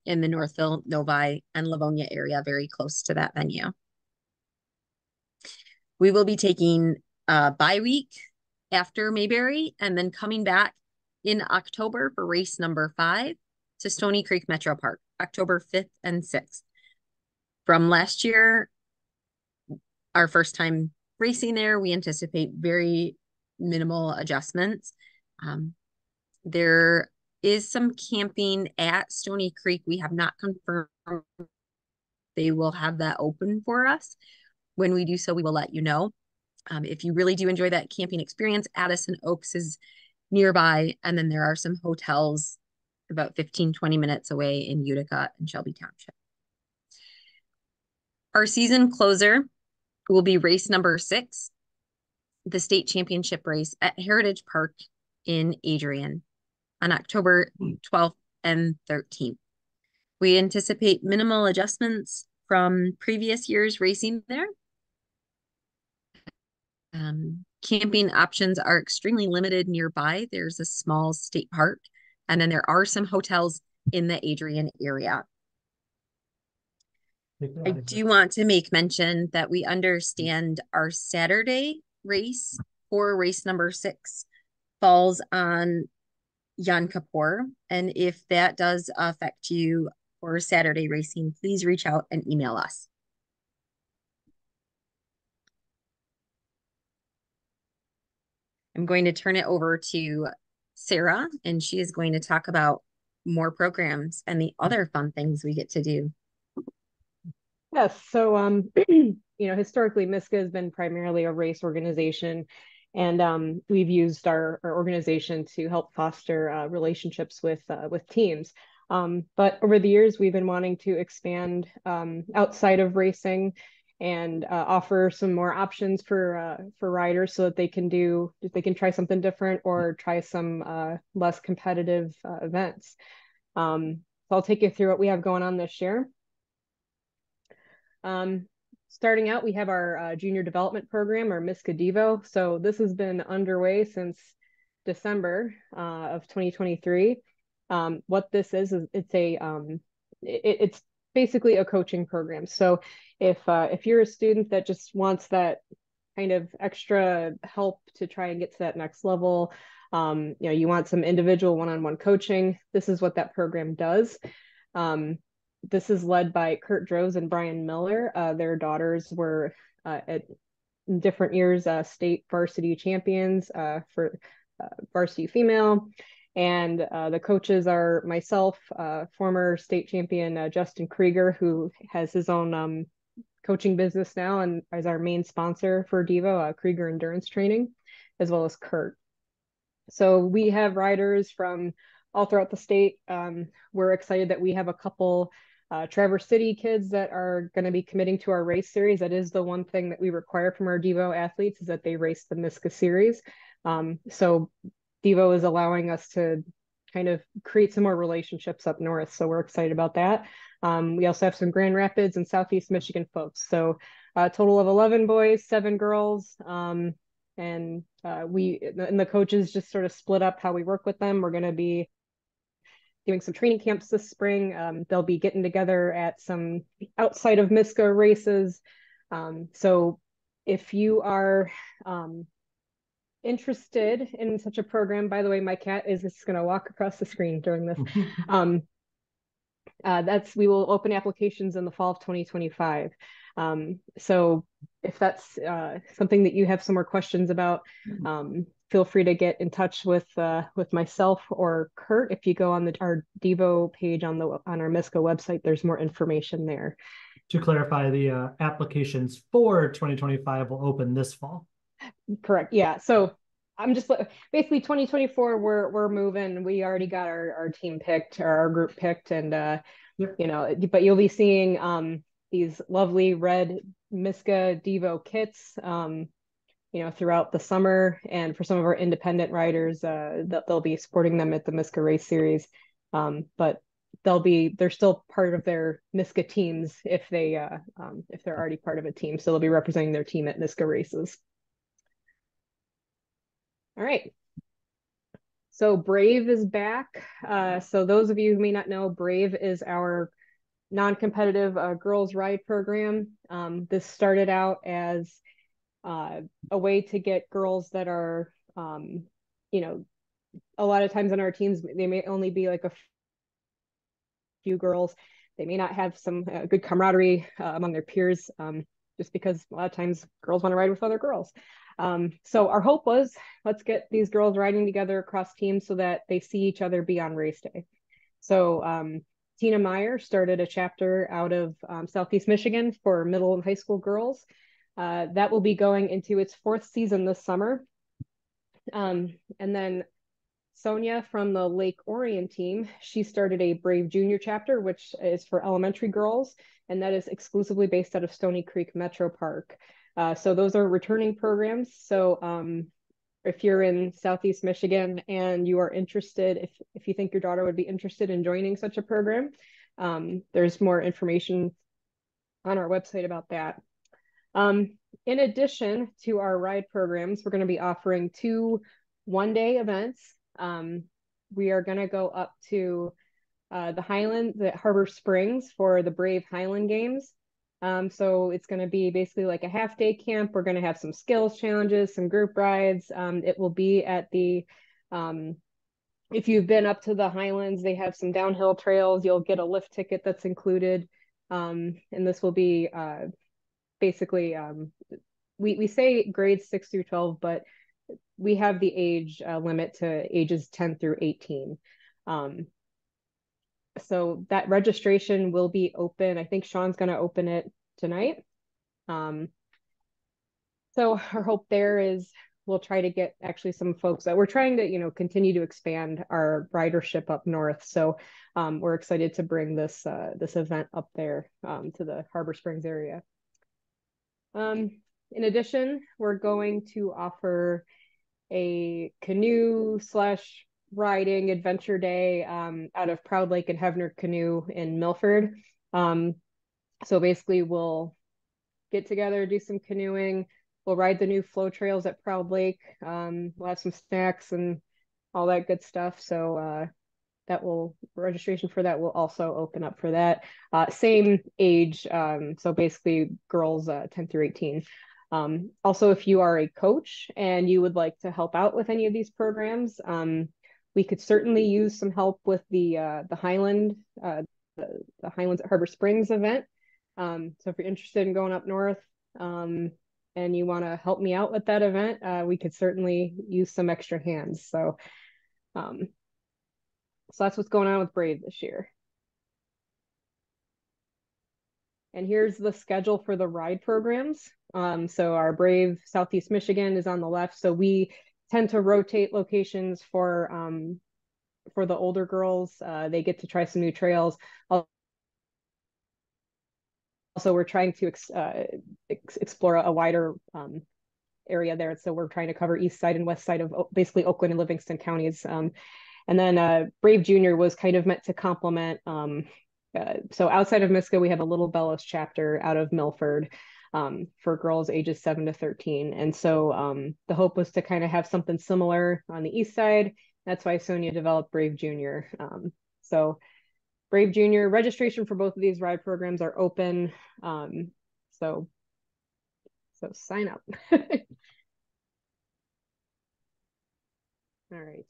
in the Northville, Novi, and Livonia area, very close to that venue. We will be taking a bye week after Mayberry and then coming back in October for race number 5 to Stony Creek Metro Park, October 5th and 6th. From last year, our first time racing there, we anticipate very minimal adjustments. There is some camping at Stony Creek. We have not confirmed they will have that open for us. When we do so, we will let you know. If you really do enjoy that camping experience, Addison Oaks is nearby. And then there are some hotels about 15-20 minutes away in Utica and Shelby Township. Our season closer will be race number 6, the state championship race at Heritage Park in Adrian on October 12th and 13th. We anticipate minimal adjustments from previous years racing there. Camping options are extremely limited nearby. There's a small state park, and then there are some hotels in the Adrian area. I do want to make mention that we understand our Saturday race for race number 6 falls on Yom Kippur. And if that does affect you for Saturday racing, please reach out and email us. I'm going to turn it over to Sarah, and she is going to talk about more programs and the other fun things we get to do. Yes. So, historically, MiSCA has been primarily a race organization, and we've used our organization to help foster relationships with teams. But over the years, we've been wanting to expand outside of racing and offer some more options for riders so that they can try something different or try some less competitive events. So I'll take you through what we have going on this year. Starting out, we have our junior development program, our MiSCA Devo. So this has been underway since December of 2023. What this is it's basically a coaching program. So if you're a student that just wants that kind of extra help to try and get to that next level, you want some individual one-on-one coaching, this is what that program does. This is led by Kurt Droz and Brian Miller. Their daughters were at different years state varsity champions for varsity female. And the coaches are myself, former state champion Justin Krieger, who has his own coaching business now and is our main sponsor for Devo, Krieger Endurance Training, as well as Kurt. So we have riders from all throughout the state. We're excited that we have a couple Traverse City kids that are going to be committing to our race series. That is the one thing that we require from our Devo athletes, is that they race the MiSCA series. So Devo is allowing us to kind of create some more relationships up north. So we're excited about that. We also have some Grand Rapids and Southeast Michigan folks. So a total of 11 boys, 7 girls. And the coaches just sort of split up how we work with them. We're going to be doing some training camps this spring. They'll be getting together at some outside of MiSCA races. So if you are interested in such a program, by the way, my cat is just going to walk across the screen during this. We will open applications in the fall of 2025. So if that's something that you have some more questions about, feel free to get in touch with myself or Kurt. If you go on our Devo page on our MiSCA website, there's more information there. To clarify, the applications for 2025 will open this fall. Correct. Yeah. So I'm just basically 2024. We're moving. We already got our team picked, or our group picked, and Yep. but you'll be seeing these lovely red MiSCA Devo kits. throughout the summer. And for some of our independent riders, that they'll be supporting them at the MiSCA race series. But they're still part of their MiSCA teams if they're already part of a team. So they'll be representing their team at MiSCA races. All right. So Brave is back. So those of you who may not know, Brave is our non-competitive girls ride program. This started out as a way to get girls that are, a lot of times on our teams, they may only be like a few girls. They may not have some good camaraderie among their peers, just because a lot of times girls want to ride with other girls. So our hope was, let's get these girls riding together across teams so that they see each other be on race day. So Tina Meyer started a chapter out of Southeast Michigan for middle and high school girls. That will be going into its 4th season this summer. And then Sonia from the Lake Orion team, she started a Brave Junior chapter, which is for elementary girls, and that is exclusively based out of Stony Creek Metro Park. So those are returning programs. So if you're in Southeast Michigan and you are interested, if you think your daughter would be interested in joining such a program, there's more information on our website about that. In addition to our ride programs, we're going to be offering 2 one-day events. We are going to go up to the Highlands at Harbor Springs for the Brave Highland Games. So it's going to be basically like a half-day camp. We're going to have some skills challenges, some group rides. It will be at the, if you've been up to the Highlands, they have some downhill trails. You'll get a lift ticket that's included. And this will be basically, we say grades 6 through 12, but we have the age limit to ages 10 through 18. So that registration will be open. I think Sean's going to open it tonight. So our hope there is we'll try to get actually some folks that we're trying to, continue to expand our ridership up north. So we're excited to bring this event up there to the Harbor Springs area. In addition, we're going to offer a canoe / riding adventure day out of Proud Lake and Heavener Canoe in Milford. So basically we'll get together, do some canoeing. We'll ride the new flow trails at Proud Lake. We'll have some snacks and all that good stuff. So registration for that will also open up for that. Same age, so basically girls 10 through 18. Also, if you are a coach and you would like to help out with any of these programs, we could certainly use some help with the Highlands at Harbor Springs event. So if you're interested in going up north and you want to help me out with that event, we could certainly use some extra hands. So that's what's going on with Brave this year. And here's the schedule for the ride programs. So our Brave Southeast Michigan is on the left. So we tend to rotate locations for the older girls. They get to try some new trails. Also, we're trying to explore a wider area there. So we're trying to cover east side and west side of basically Oakland and Livingston counties. And then Brave Junior was kind of meant to complement. So outside of MiSCA, we have a Little Bellows chapter out of Milford for girls ages 7 to 13. And so the hope was to kind of have something similar on the east side. That's why Sonia developed Brave Junior. So Brave Junior registration for both of these ride programs are open. So sign up. All right.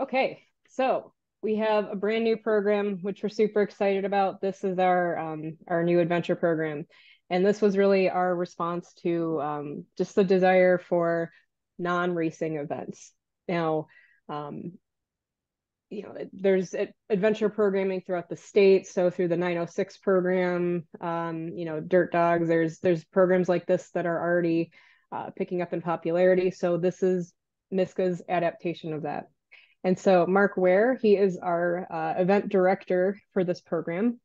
Okay, so we have a brand new program, which we're super excited about. This is our new adventure program. And this was really our response to just the desire for non-racing events. Now, there's adventure programming throughout the state. So through the 906 program, Dirt Dogs, there's programs like this that are already picking up in popularity. So this is MiSCA's adaptation of that. And so Mark Ware, he is our event director for this program.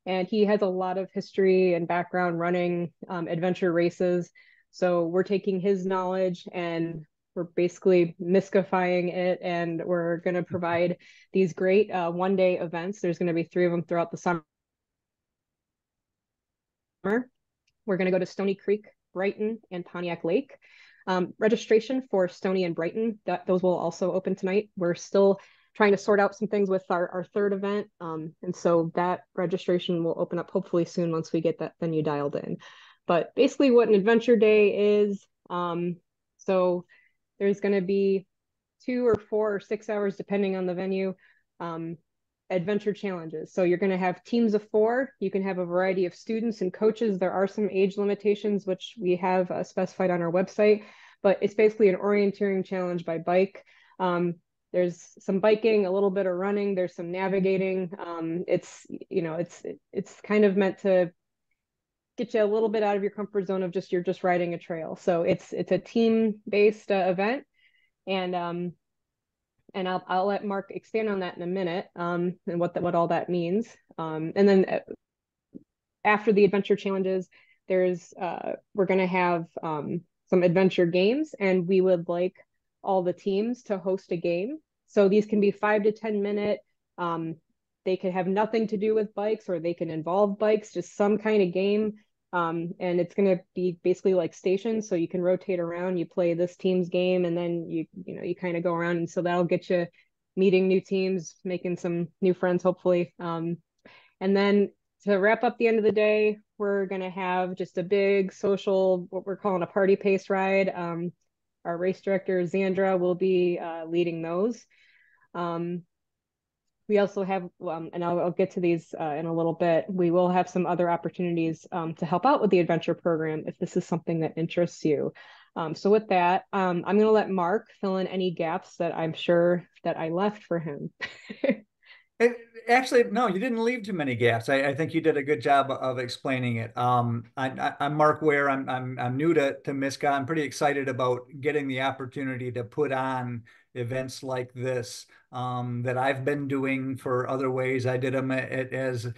And he has a lot of history and background running adventure races. So we're taking his knowledge and we're basically MiSCAfying it, and we're going to provide these great one-day events. There's going to be 3 of them throughout the summer. We're going to go to Stony Creek, Brighton, and Pontiac Lake. Registration for Stony and Brighton, those will also open tonight. We're still trying to sort out some things with our third event. And so that registration will open up hopefully soon once we get that venue dialed in. But basically what an adventure day is, so there's going to be 2 or 4 or 6 hours, depending on the venue, adventure challenges. So you're going to have teams of 4. You can have a variety of students and coaches. There are some age limitations, which we have specified on our website, but it's basically an orienteering challenge by bike. There's some biking, a little bit of running. There's some navigating. It's kind of meant to get you a little bit out of your comfort zone of you're just riding a trail. So it's a team-based event, and I'll let Mark expand on that in a minute, and what all that means. And then after the adventure challenges, we're going to have some adventure games, and we would like all the teams to host a game. So these can be 5 to 10 minute. They could have nothing to do with bikes, or they can involve bikes, just some kind of game. And it's going to be basically like stations, so you can rotate around. You play this team's game, and then you kind of go around, and so that'll get you meeting new teams, making some new friends, hopefully. And then to wrap up the end of the day, we're going to have just a big social, what we're calling a party pace ride. Our race director, Zandra, will be leading those. We also have, and I'll get to these in a little bit, we will have some other opportunities to help out with the adventure program if this is something that interests you. So with that, I'm going to let Mark fill in any gaps that I'm sure that I left for him. Actually, no, you didn't leave too many gaps. I think you did a good job of explaining it. I'm Mark Ware. I'm new to MiSCA. I'm pretty excited about getting the opportunity to put on events like this that I've been doing for other ways. I did them as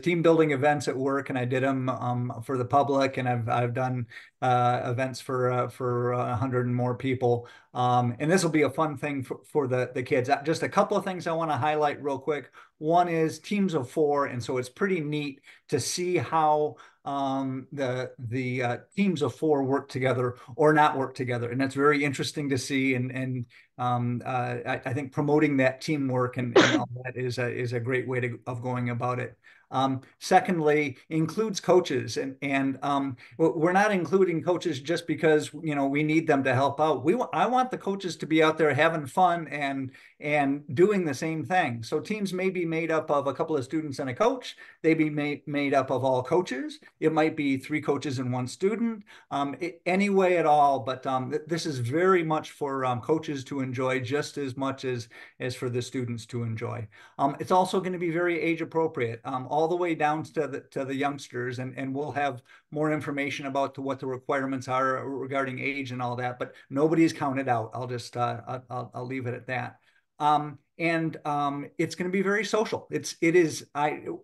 team building events at work, and I did them for the public, and I've done events for 100 and more people. And this will be a fun thing for the kids. Just a couple of things I want to highlight real quick. One is teams of 4, and so it's pretty neat to see how the teams of 4 work together or not work together, and that's very interesting to see. And I think promoting that teamwork and all that is a great way of going about it. Secondly, includes coaches, and we're not including coaches just because we need them to help out. I want the coaches to be out there having fun and doing the same thing. So teams may be made up of a couple of students and a coach. They be made up of all coaches. It might be 3 coaches and 1 student. Any way at all. But this is very much for coaches to enjoy just as much as for the students to enjoy. It's also going to be very age appropriate. All the way down to the youngsters, and we'll have more information about what the requirements are regarding age and all that, but nobody's counted out. I'll just I'll leave it at that. And it's going to be very social.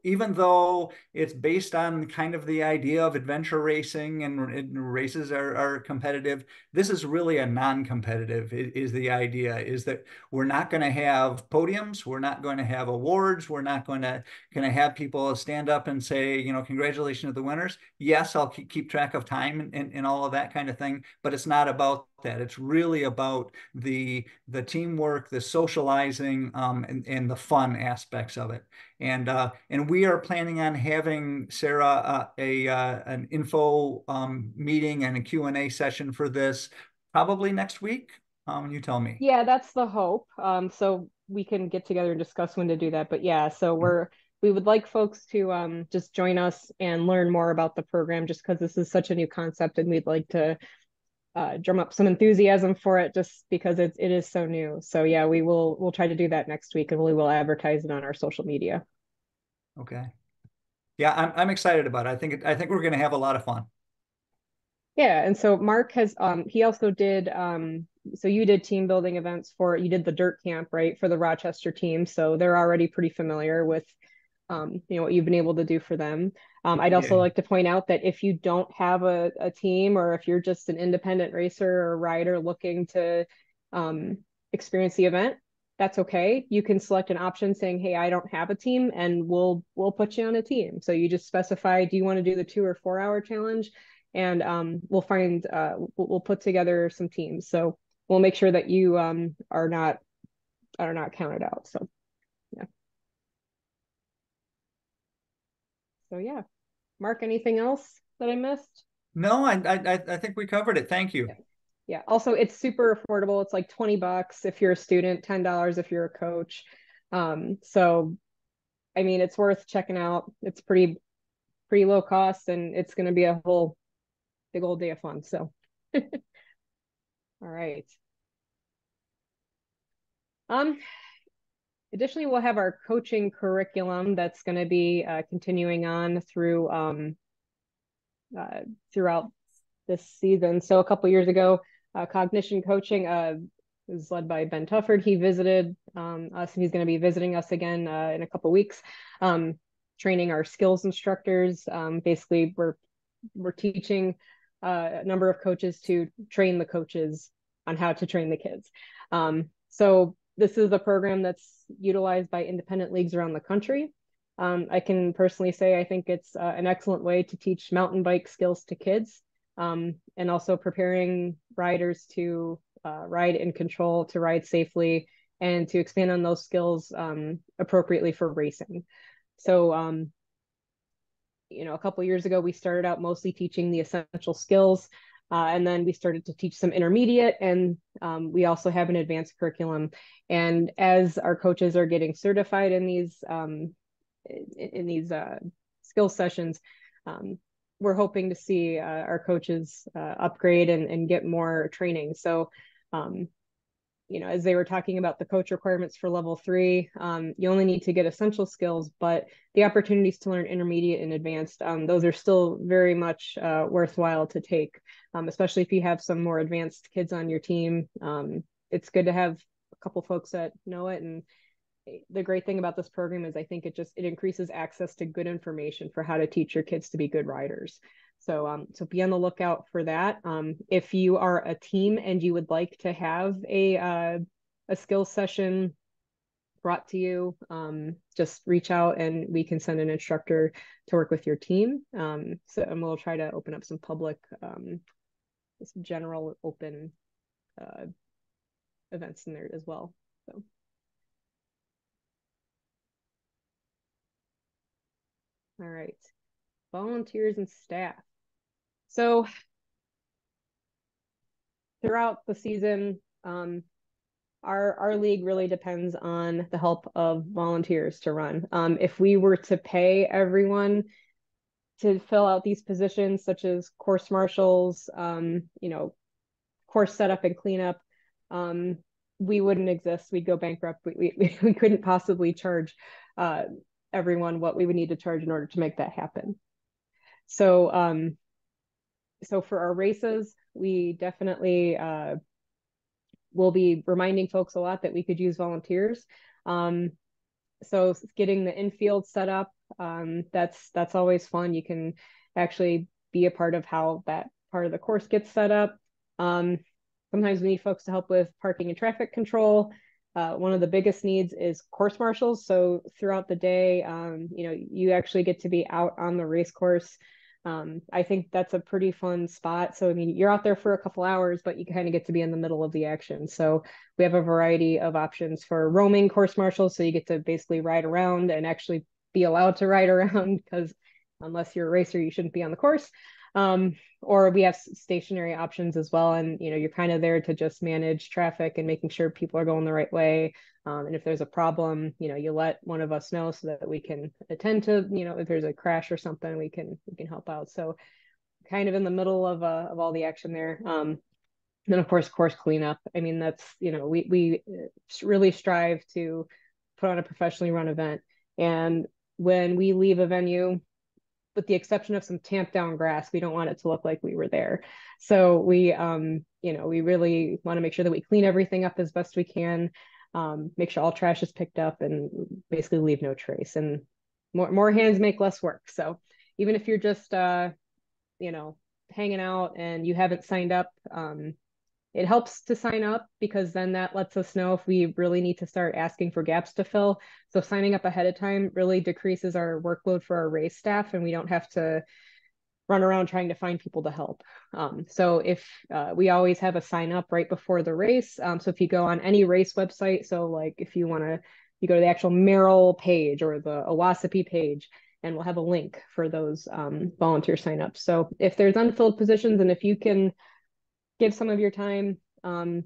Even though it's based on kind of the idea of adventure racing and races are competitive, this is really a non-competitive is the idea, is that we're not going to have podiums. We're not going to have awards. We're not going to have people stand up and say, congratulations to the winners. Yes, I'll keep track of time and all of that kind of thing, but it's not about that. It's really about the teamwork, the socializing, and the fun aspects of it. And we are planning on having, Sarah, an info meeting and a Q&A session for this probably next week. You tell me. Yeah, that's the hope. So we can get together and discuss when to do that. But yeah, so we would like folks to just join us and learn more about the program, just because this is such a new concept, and we'd like to drum up some enthusiasm for it, just because it is so new. So yeah, we'll try to do that next week, and we will advertise it on our social media. Okay. Yeah, I'm excited about it. I think we're going to have a lot of fun. Yeah, and so Mark has he also did so you did team building events you did the dirt camp, right, for the Rochester team, so they're already pretty familiar with what you've been able to do for them. I'd also like to point out that if you don't have a team, or if you're just an independent racer or rider looking to experience the event, that's okay. You can select an option saying, hey, I don't have a team, and we'll put you on a team. So you just specify, do you want to do the 2 or 4 hour challenge? And we'll put together some teams. So we'll make sure that you are not counted out. So yeah. So yeah. Mark, anything else that I missed? No, I think we covered it. Thank you. Yeah. Also, it's super affordable. It's like $20 if you're a student, $10 if you're a coach. So I mean, it's worth checking out. It's pretty low cost, and it's going to be a whole big old day of fun. So all right. Additionally, we'll have our coaching curriculum that's going to be continuing on throughout this season. So a couple years ago, cognition coaching was led by Ben Tufford. He visited us, and he's going to be visiting us again in a couple weeks, training our skills instructors. Basically, we're teaching a number of coaches to train the coaches on how to train the kids. So this is a program that's utilized by independent leagues around the country. I can personally say I think it's an excellent way to teach mountain bike skills to kids, and also preparing riders to ride in control, to ride safely, and to expand on those skills appropriately for racing. So, a couple years ago, we started out mostly teaching the essential skills, and then we started to teach some intermediate, and we also have an advanced curriculum. And as our coaches are getting certified in these skill sessions, we're hoping to see our coaches upgrade and get more training. So, as they were talking about the coach requirements for level 3, you only need to get essential skills, but the opportunities to learn intermediate and advanced, those are still very much worthwhile to take, especially if you have some more advanced kids on your team. It's good to have a couple folks that know it. And the great thing about this program is I think it increases access to good information for how to teach your kids to be good riders. So be on the lookout for that. If you are a team and you would like to have a skills session brought to you, just reach out and we can send an instructor to work with your team. And we'll try to open up some public, some general open events in there as well. So. All right, volunteers and staff. So throughout the season, our league really depends on the help of volunteers to run. If we were to pay everyone to fill out these positions, such as course marshals, course setup and cleanup, we wouldn't exist. We'd go bankrupt. We couldn't possibly charge everyone what we would need to charge in order to make that happen. So for our races, we definitely will be reminding folks a lot that we could use volunteers. So getting the infield set up, that's always fun. You can actually be a part of how that part of the course gets set up. Sometimes we need folks to help with parking and traffic control. One of the biggest needs is course marshals. So throughout the day, you actually get to be out on the race course. I think that's a pretty fun spot. So, I mean, you're out there for a couple hours, but you kind of get to be in the middle of the action. So we have a variety of options for roaming course marshals. So you get to basically ride around and actually be allowed to ride around, because unless you're a racer, you shouldn't be on the course. Or we have stationary options as well. And, you're kind of there to just manage traffic and making sure people are going the right way. And if there's a problem, you let one of us know so that we can attend to, if there's a crash or something, we can help out. So kind of in the middle of all the action there. Then of course cleanup. I mean, that's, we really strive to put on a professionally run event. And when we leave a venue, with the exception of some tamped down grass, we don't want it to look like we were there. So we really want to make sure that we clean everything up as best we can, make sure all trash is picked up, and basically leave no trace. And more hands make less work. So even if you're just you know, hanging out and you haven't signed up, it helps to sign up because then that lets us know if we really need to start asking for gaps to fill. So signing up ahead of time really decreases our workload for our race staff, and we don't have to run around trying to find people to help. So if we always have a sign up right before the race. So if you go on any race website, so like if you want to, you go to the actual Merrill page or the Owassipee page, and we'll have a link for those volunteer signups. So if there's unfilled positions and if you can give some of your time, you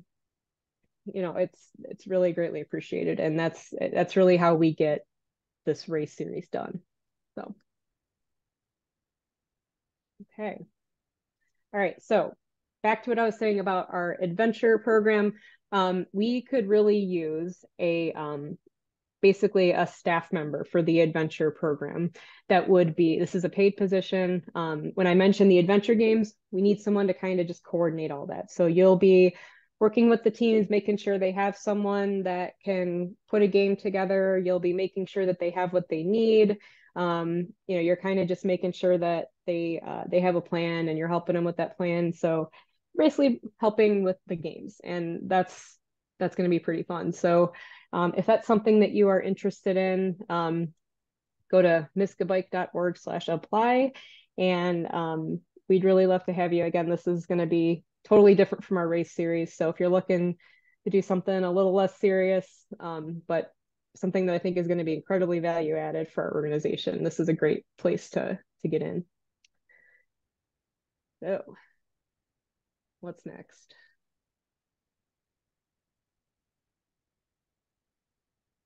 know, it's really greatly appreciated. And that's really how we get this race series done. So. Okay. All right. So back to what I was saying about our adventure program. We could really use a basically a staff member for the adventure program. That would be, this is a paid position. When I mentioned the adventure games, we need someone to kind of just coordinate all that. So you'll be working with the teams, making sure they have someone that can put a game together. You'll be making sure that they have what they need. You know, you're kind of just making sure that they have a plan and you're helping them with that plan. So basically helping with the games, and that's going to be pretty fun. So if that's something that you are interested in, go to miscabike.org/apply, and we'd really love to have you. Again, this is going to be totally different from our race series. So if you're looking to do something a little less serious, but something that I think is going to be incredibly value added for our organization, this is a great place to get in. So what's next?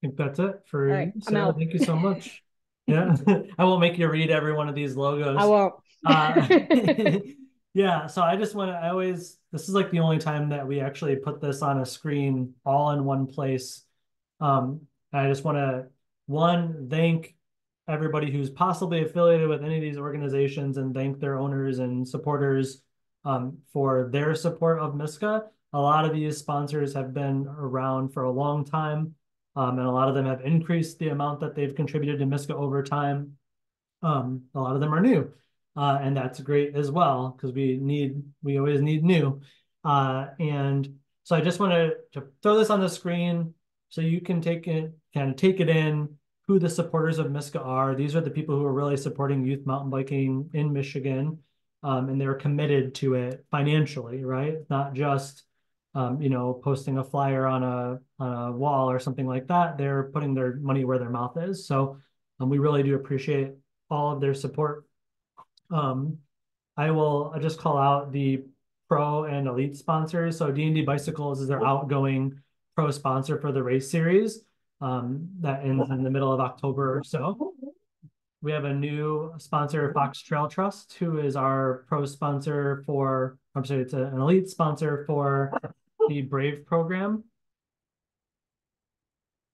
I think that's it for right, you, Sarah. Thank you so much. Yeah, I won't make you read every one of these logos. I won't. Yeah, so I just want to, this is like the only time that we actually put this on a screen all in one place. I just want to, thank everybody who's possibly affiliated with any of these organizations and thank their owners and supporters for their support of MiSCA. A lot of these sponsors have been around for a long time, and a lot of them have increased the amount that they've contributed to MiSCA over time. A lot of them are new, and that's great as well because we always need new. And so I just want to throw this on the screen so you can take it in who the supporters of MiSCA are. These are the people who are really supporting youth mountain biking in Michigan, and they're committed to it financially, right? Not just you know, posting a flyer on a wall or something like that. They're putting their money where their mouth is. So we really do appreciate all of their support. I will just call out the pro and elite sponsors. So D&D Bicycles is their outgoing pro sponsor for the race series that ends in the middle of October or so. We have a new sponsor, Fox Trail Trust, who is our pro sponsor for, I'm sorry, it's an elite sponsor for the Brave program.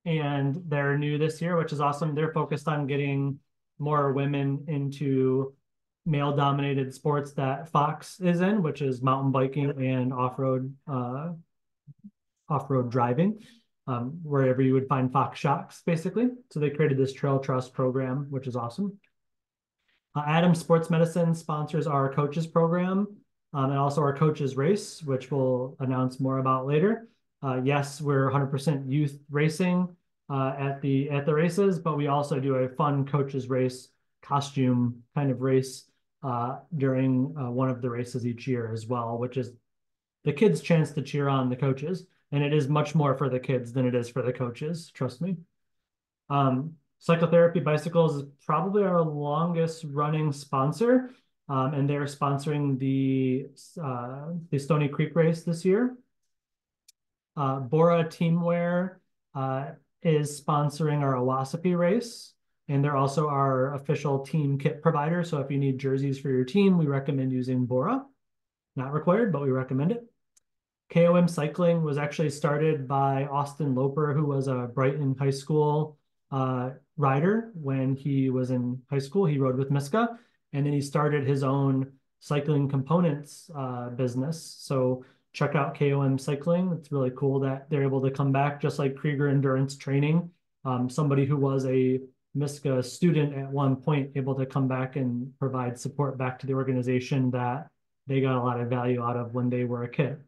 And they're new this year, which is awesome. They're focused on getting more women into male-dominated sports that Fox is in, which is mountain biking and off-road driving, wherever you would find Fox shocks, basically. So they created this Trail Trust program, which is awesome. Adams Sports Medicine sponsors our coaches program and also our coaches race, which we'll announce more about later. Yes, we're 100% youth racing at the races, but we also do a fun coaches race costume kind of race during one of the races each year as well, which is the kids' chance to cheer on the coaches. And it is much more for the kids than it is for the coaches, trust me. Psychotherapy Bicycles is probably our longest running sponsor, and they're sponsoring the Stony Creek race this year. Bora Teamwear is sponsoring our Owassipee race, and they're also our official team kit provider. So if you need jerseys for your team, we recommend using Bora. Not required, but we recommend it. KOM Cycling was actually started by Austin Loper, who was a Brighton High School rider. When he was in high school, he rode with MiSCA, and then he started his own cycling components business. So check out KOM Cycling. It's really cool that they're able to come back, just like Krieger Endurance Training. Somebody who was a MiSCA student at one point able to come back and provide support back to the organization that they got a lot of value out of when they were a kid.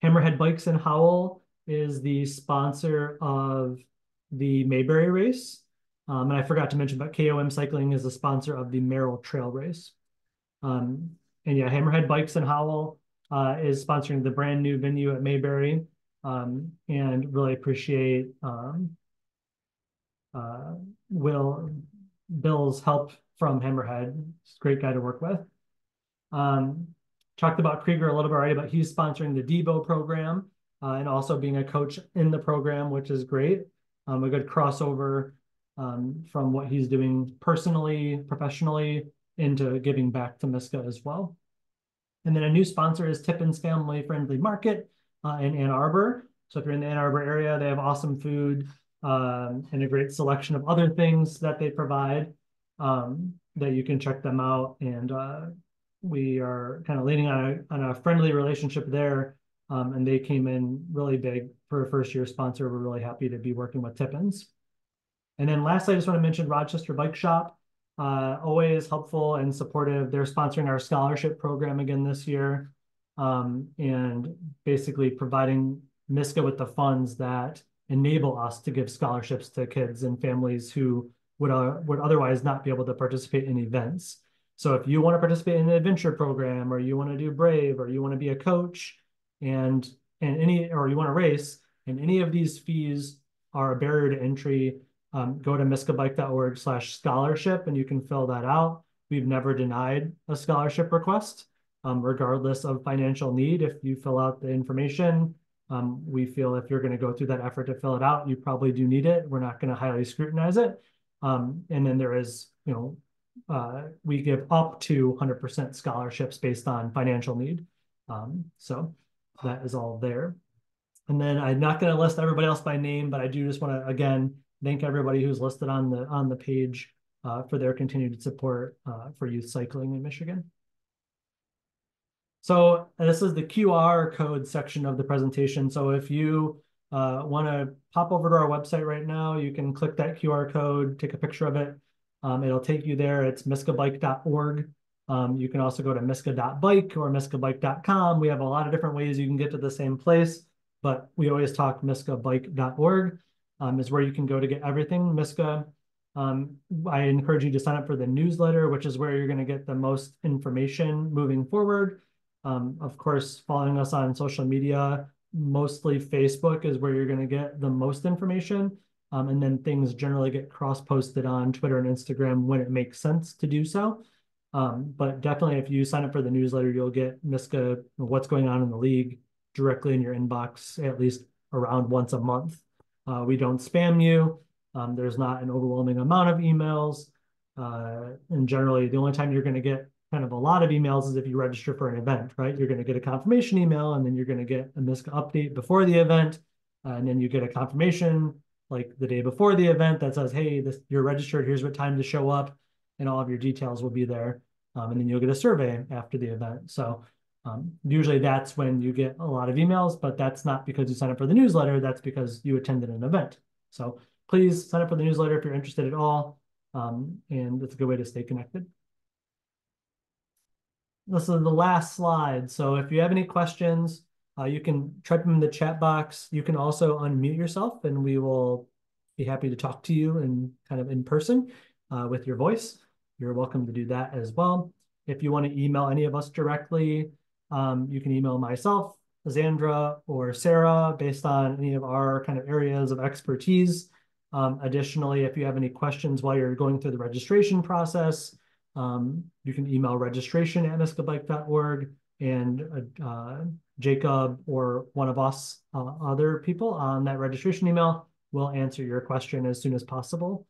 Hammerhead Bikes in Howell is the sponsor of the Mayberry race. And I forgot to mention, but KOM Cycling is the sponsor of the Merrill Trail race. And yeah, Hammerhead Bikes in Howell is sponsoring the brand new venue at Mayberry, and really appreciate Bill's help from Hammerhead. He's a great guy to work with. Talked about Krieger a little bit already, but he's sponsoring the Debo program and also being a coach in the program, which is great. A good crossover from what he's doing personally, professionally, into giving back to MiSCA as well. And then a new sponsor is Tippin's Family Friendly Market in Ann Arbor. So if you're in the Ann Arbor area, they have awesome food and a great selection of other things that they provide that you can check them out. And we are kind of leaning on a friendly relationship there. And they came in really big for a first-year sponsor. We're really happy to be working with Tippin's. And then lastly, I just want to mention Rochester Bike Shop. Always helpful and supportive. They're sponsoring our scholarship program again this year, and basically providing MiSCA with the funds that enable us to give scholarships to kids and families who would otherwise not be able to participate in events. So if you want to participate in an adventure program, or you want to do Brave, or you want to be a coach, or you want to race, and any of these fees are a barrier to entry, go to miscabike.org/scholarship and you can fill that out. We've never denied a scholarship request, regardless of financial need. If you fill out the information, we feel if you're going to go through that effort to fill it out, you probably do need it. We're not going to highly scrutinize it. And then there is, we give up to 100% scholarships based on financial need. So that is all there. And then I'm not going to list everybody else by name, but I do just want to, again, thank everybody who's listed on the page for their continued support for youth cycling in Michigan. So this is the QR code section of the presentation. So if you want to pop over to our website right now, you can click that QR code, take a picture of it. It'll take you there. It's miscabike.org. You can also go to misca.bike or miscabike.com. We have a lot of different ways you can get to the same place, but we always talk miscabike.org. Is where you can go to get everything MiSCA. I encourage you to sign up for the newsletter, which is where you're going to get the most information moving forward. Of course, following us on social media, mostly Facebook is where you're going to get the most information. And then things generally get cross-posted on Twitter and Instagram when it makes sense to do so. But definitely if you sign up for the newsletter, you'll get MiSCA, what's going on in the league, directly in your inbox at least around once a month. We don't spam you. There's not an overwhelming amount of emails. And generally, the only time you're going to get kind of a lot of emails is if you register for an event, right? You're going to get a confirmation email, and then you're going to get a MiSCA update before the event. And then you get a confirmation like the day before the event that says, hey, you're registered. Here's what time to show up. And all of your details will be there. And then you'll get a survey after the event. So usually that's when you get a lot of emails, but that's not because you sign up for the newsletter. That's because you attended an event. So please sign up for the newsletter if you're interested at all. And it's a good way to stay connected. This is the last slide. So if you have any questions, you can type them in the chat box. You can also unmute yourself and we will be happy to talk to you and kind of in person with your voice. You're welcome to do that as well. If you want to email any of us directly, you can email myself, Zandra, or Sarah based on any of our kind of areas of expertise. Additionally, if you have any questions while you're going through the registration process, you can email registration@miscabike.org, and Jacob or one of us other people on that registration email will answer your question as soon as possible.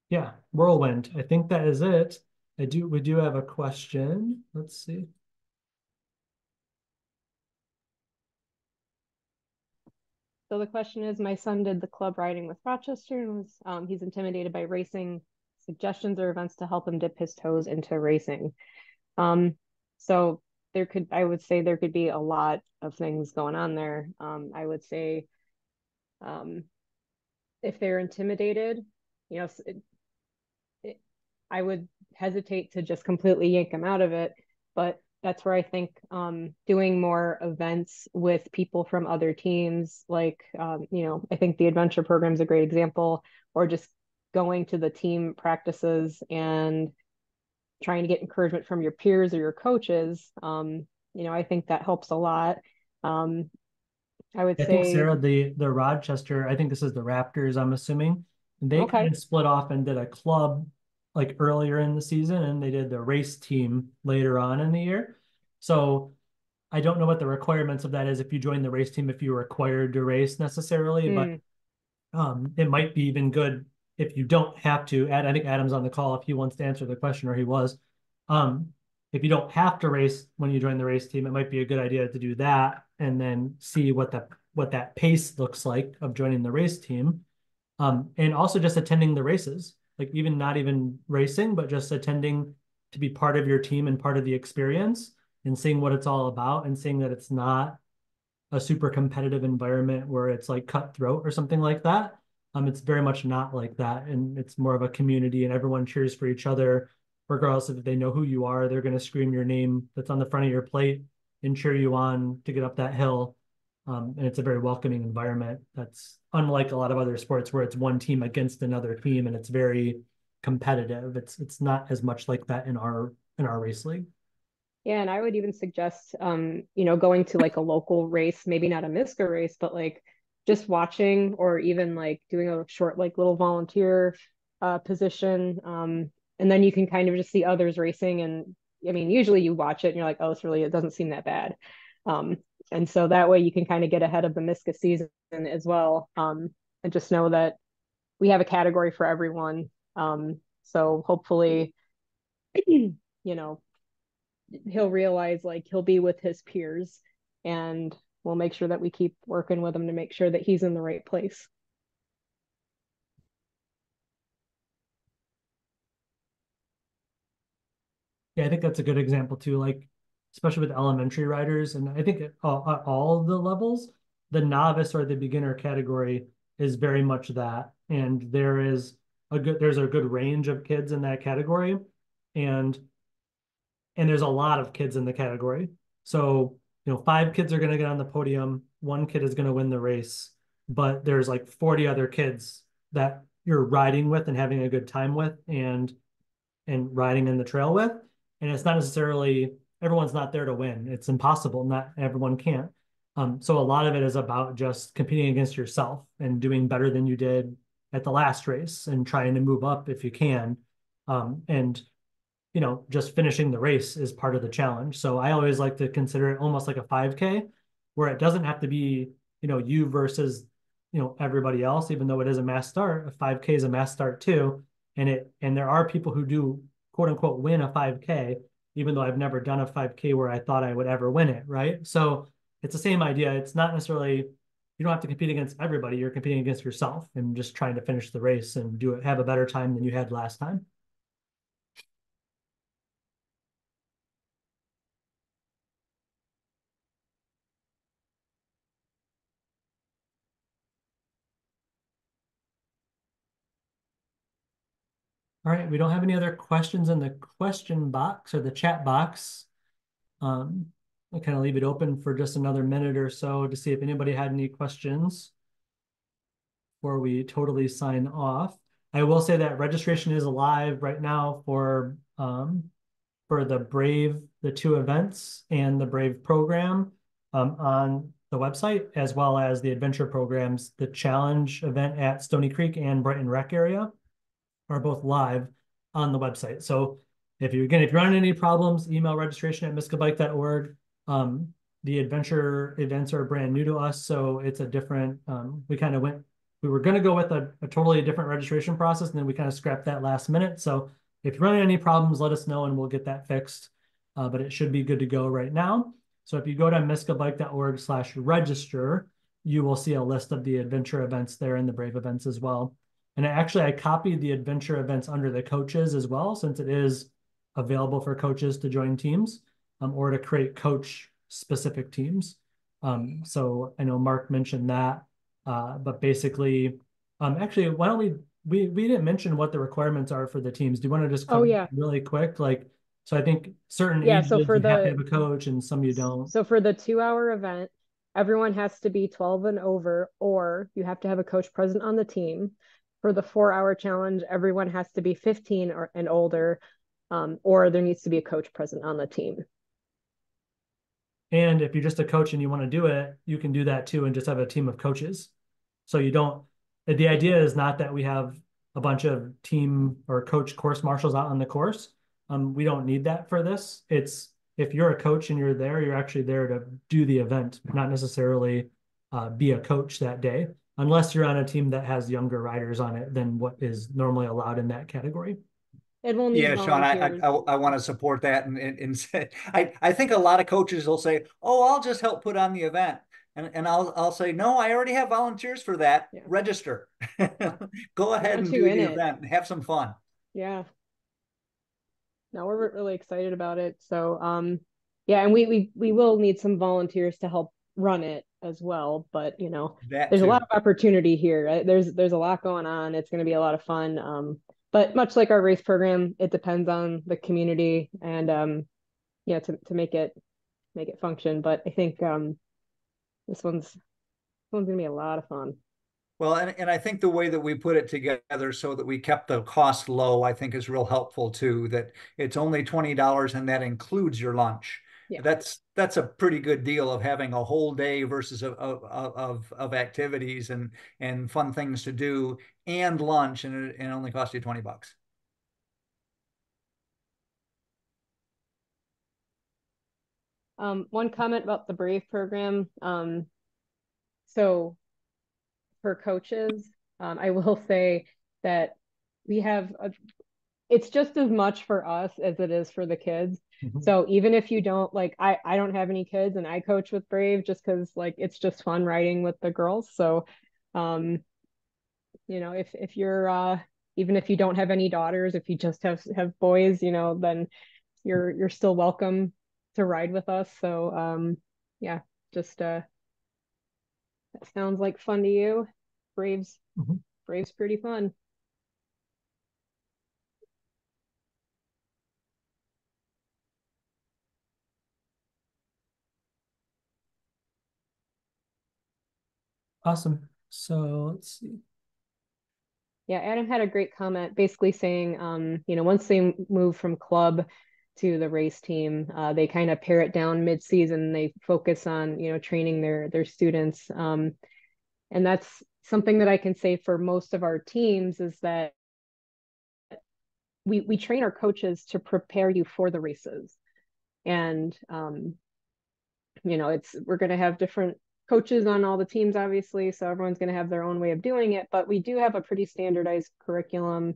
Yeah, whirlwind. I think that is it. We do have a question. Let's see. So the question is, my son did the club riding with Rochester and was he's intimidated by racing. Suggestions or events to help him dip his toes into racing. So I would say there could be a lot of things going on there. I would say if they're intimidated, I would hesitate to just completely yank them out of it. But that's where I think doing more events with people from other teams, like, I think the adventure program is a great example, or just going to the team practices and trying to get encouragement from your peers or your coaches. I think that helps a lot. I would I think say, Sarah, the Rochester, I think this is the Raptors, I'm assuming. They kind okay. of split off and did a club like earlier in the season, and they did the race team later on in the year. So I don't know what the requirements of that is if you join the race team, if you're required to race necessarily, but Mm, it might be even good if you don't have to. I think Adam's on the call if he wants to answer the question, or he was. Um, if you don't have to race when you join the race team, it might be a good idea to do that and then see what that pace looks like of joining the race team. And also just attending the races, like even not even racing, but just attending to be part of your team and part of the experience and seeing what it's all about and seeing that it's not a super competitive environment where it's like cutthroat or something like that. It's very much not like that. And it's more of a community and everyone cheers for each other, regardless if they know who you are, they're going to scream your name that's on the front of your plate and cheer you on to get up that hill. And it's a very welcoming environment. That's unlike a lot of other sports where it's one team against another team and it's very competitive. It's not as much like that in our race league. yeah, and I would even suggest, going to like a local race, maybe not a MiSCA race, but like just watching or even like doing a short, like little volunteer position. And then you can kind of just see others racing. And I mean, usually you watch it and you're like, oh, it doesn't seem that bad. Um, and so that way you can kind of get ahead of the MiSCA season as well. And just know that we have a category for everyone. So hopefully, you know, he'll realize like he'll be with his peers, and we'll make sure that we keep working with him to make sure that he's in the right place. Yeah, I think that's a good example too. Like, especially with elementary riders, and I think at all of the levels, the novice or the beginner category is very much that. And there's a good range of kids in that category, and there's a lot of kids in the category. So, 5 kids are going to get on the podium, one kid is going to win the race, but there's like 40 other kids that you're riding with and having a good time with, and riding in the trail with. And it's not necessarily everyone's not there to win. It's impossible. Not everyone can. So a lot of it is about just competing against yourself and doing better than you did at the last race and trying to move up if you can. And just finishing the race is part of the challenge. So I always like to consider it almost like a 5K, where it doesn't have to be, you versus, everybody else, even though it is a mass start. A 5K is a mass start too. And there are people who do quote unquote win a 5K, even though I've never done a 5K where I thought I would ever win it, right? So it's the same idea. It's not necessarily, you don't have to compete against everybody. You're competing against yourself and just trying to finish the race and have a better time than you had last time. All right, we don't have any other questions in the question box or the chat box. I'll kind of leave it open for just another minute or so to see if anybody had any questions before we totally sign off. I will say that registration is live right now for the 2 events and the Brave program on the website, as well as the adventure programs. The challenge event at Stony Creek and Brighton Rec area are both live on the website. So if you're running any problems, email registration@miscabike.org. The adventure events are brand new to us, so it's a different, we were going to go with a totally different registration process, and then we kind of scrapped that last minute. So if you're running any problems, let us know and we'll get that fixed. But it should be good to go right now. So if you go to miscabike.org/register, you will see a list of the adventure events there and the Brave events as well. And I copied the adventure events under the coaches as well, since it is available for coaches to join teams or to create coach specific teams. So I know Mark mentioned that, but basically Actually, why don't we didn't mention what the requirements are for the teams. Do you want to just Oh cover yeah. really quick? Like, so I think certain Yeah, so ages for you have to have the a coach and some you don't. so for the 2 hour event, everyone has to be 12 and over, or you have to have a coach present on the team. For the 4 hour challenge, everyone has to be 15 or and older, or there needs to be a coach present on the team. And if you're just a coach and you want to do it, you can do that too and just have a team of coaches. So you don't, the idea is not that we have a bunch of team or coach course marshals out on the course. We don't need that for this. It's if you're a coach and you're there, you're actually there to do the event, not necessarily be a coach that day, unless you're on a team that has younger riders on it than what is normally allowed in that category. And we'll need Yeah, Sean, volunteers. I want to support that and say I think a lot of coaches will say, "Oh, I'll just help put on the event," and I'll say, "No, I already have volunteers for that. Yeah. Register, Yeah. go We ahead want and you do in the it. event and have some fun." Yeah. No, we're really excited about it. So, yeah, and we will need some volunteers to help run it as well. But That there's a lot too. of opportunity here. Right? There's a lot going on. It's going to be a lot of fun. But much like our race program, it depends on the community and yeah, to make it function. But I think this one's gonna be a lot of fun. Well, and I think the way that we put it together so that we kept the cost low, I think is real helpful too, that it's only $20 and that includes your lunch. Yeah. That's a pretty good deal of having a whole day versus of activities and fun things to do and lunch, and it only costs you $20. One comment about the Brave program. So for coaches, I will say that we have it's just as much for us as it is for the kids. Mhm. So even if you don't like, I don't have any kids and I coach with Brave just because like it's just fun riding with the girls. So, um, if you're even if you don't have any daughters, if you just have boys, then you're still welcome to ride with us. So, yeah, just that sounds like fun to you. Braves, Mhm. Braves pretty fun. Awesome. So let's see. Yeah, Adam had a great comment basically saying, once they move from club to the race team, they kind of pare it down mid-season. They focus on, training their students. And that's something that I can say for most of our teams is that we train our coaches to prepare you for the races. And we're going to have different coaches on all the teams, obviously, so everyone's going to have their own way of doing it, but we do have a pretty standardized curriculum,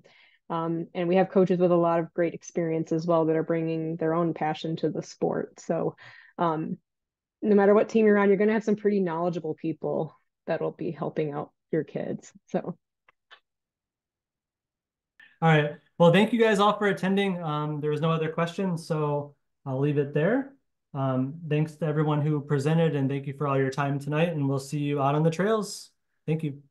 and we have coaches with a lot of great experience as well that are bringing their own passion to the sport. So no matter what team you're on, you're going to have some pretty knowledgeable people that'll be helping out your kids. So All right. Well, thank you guys all for attending. There was no other questions, so I'll leave it there. Thanks to everyone who presented, and thank you for all your time tonight, and we'll see you out on the trails. Thank you.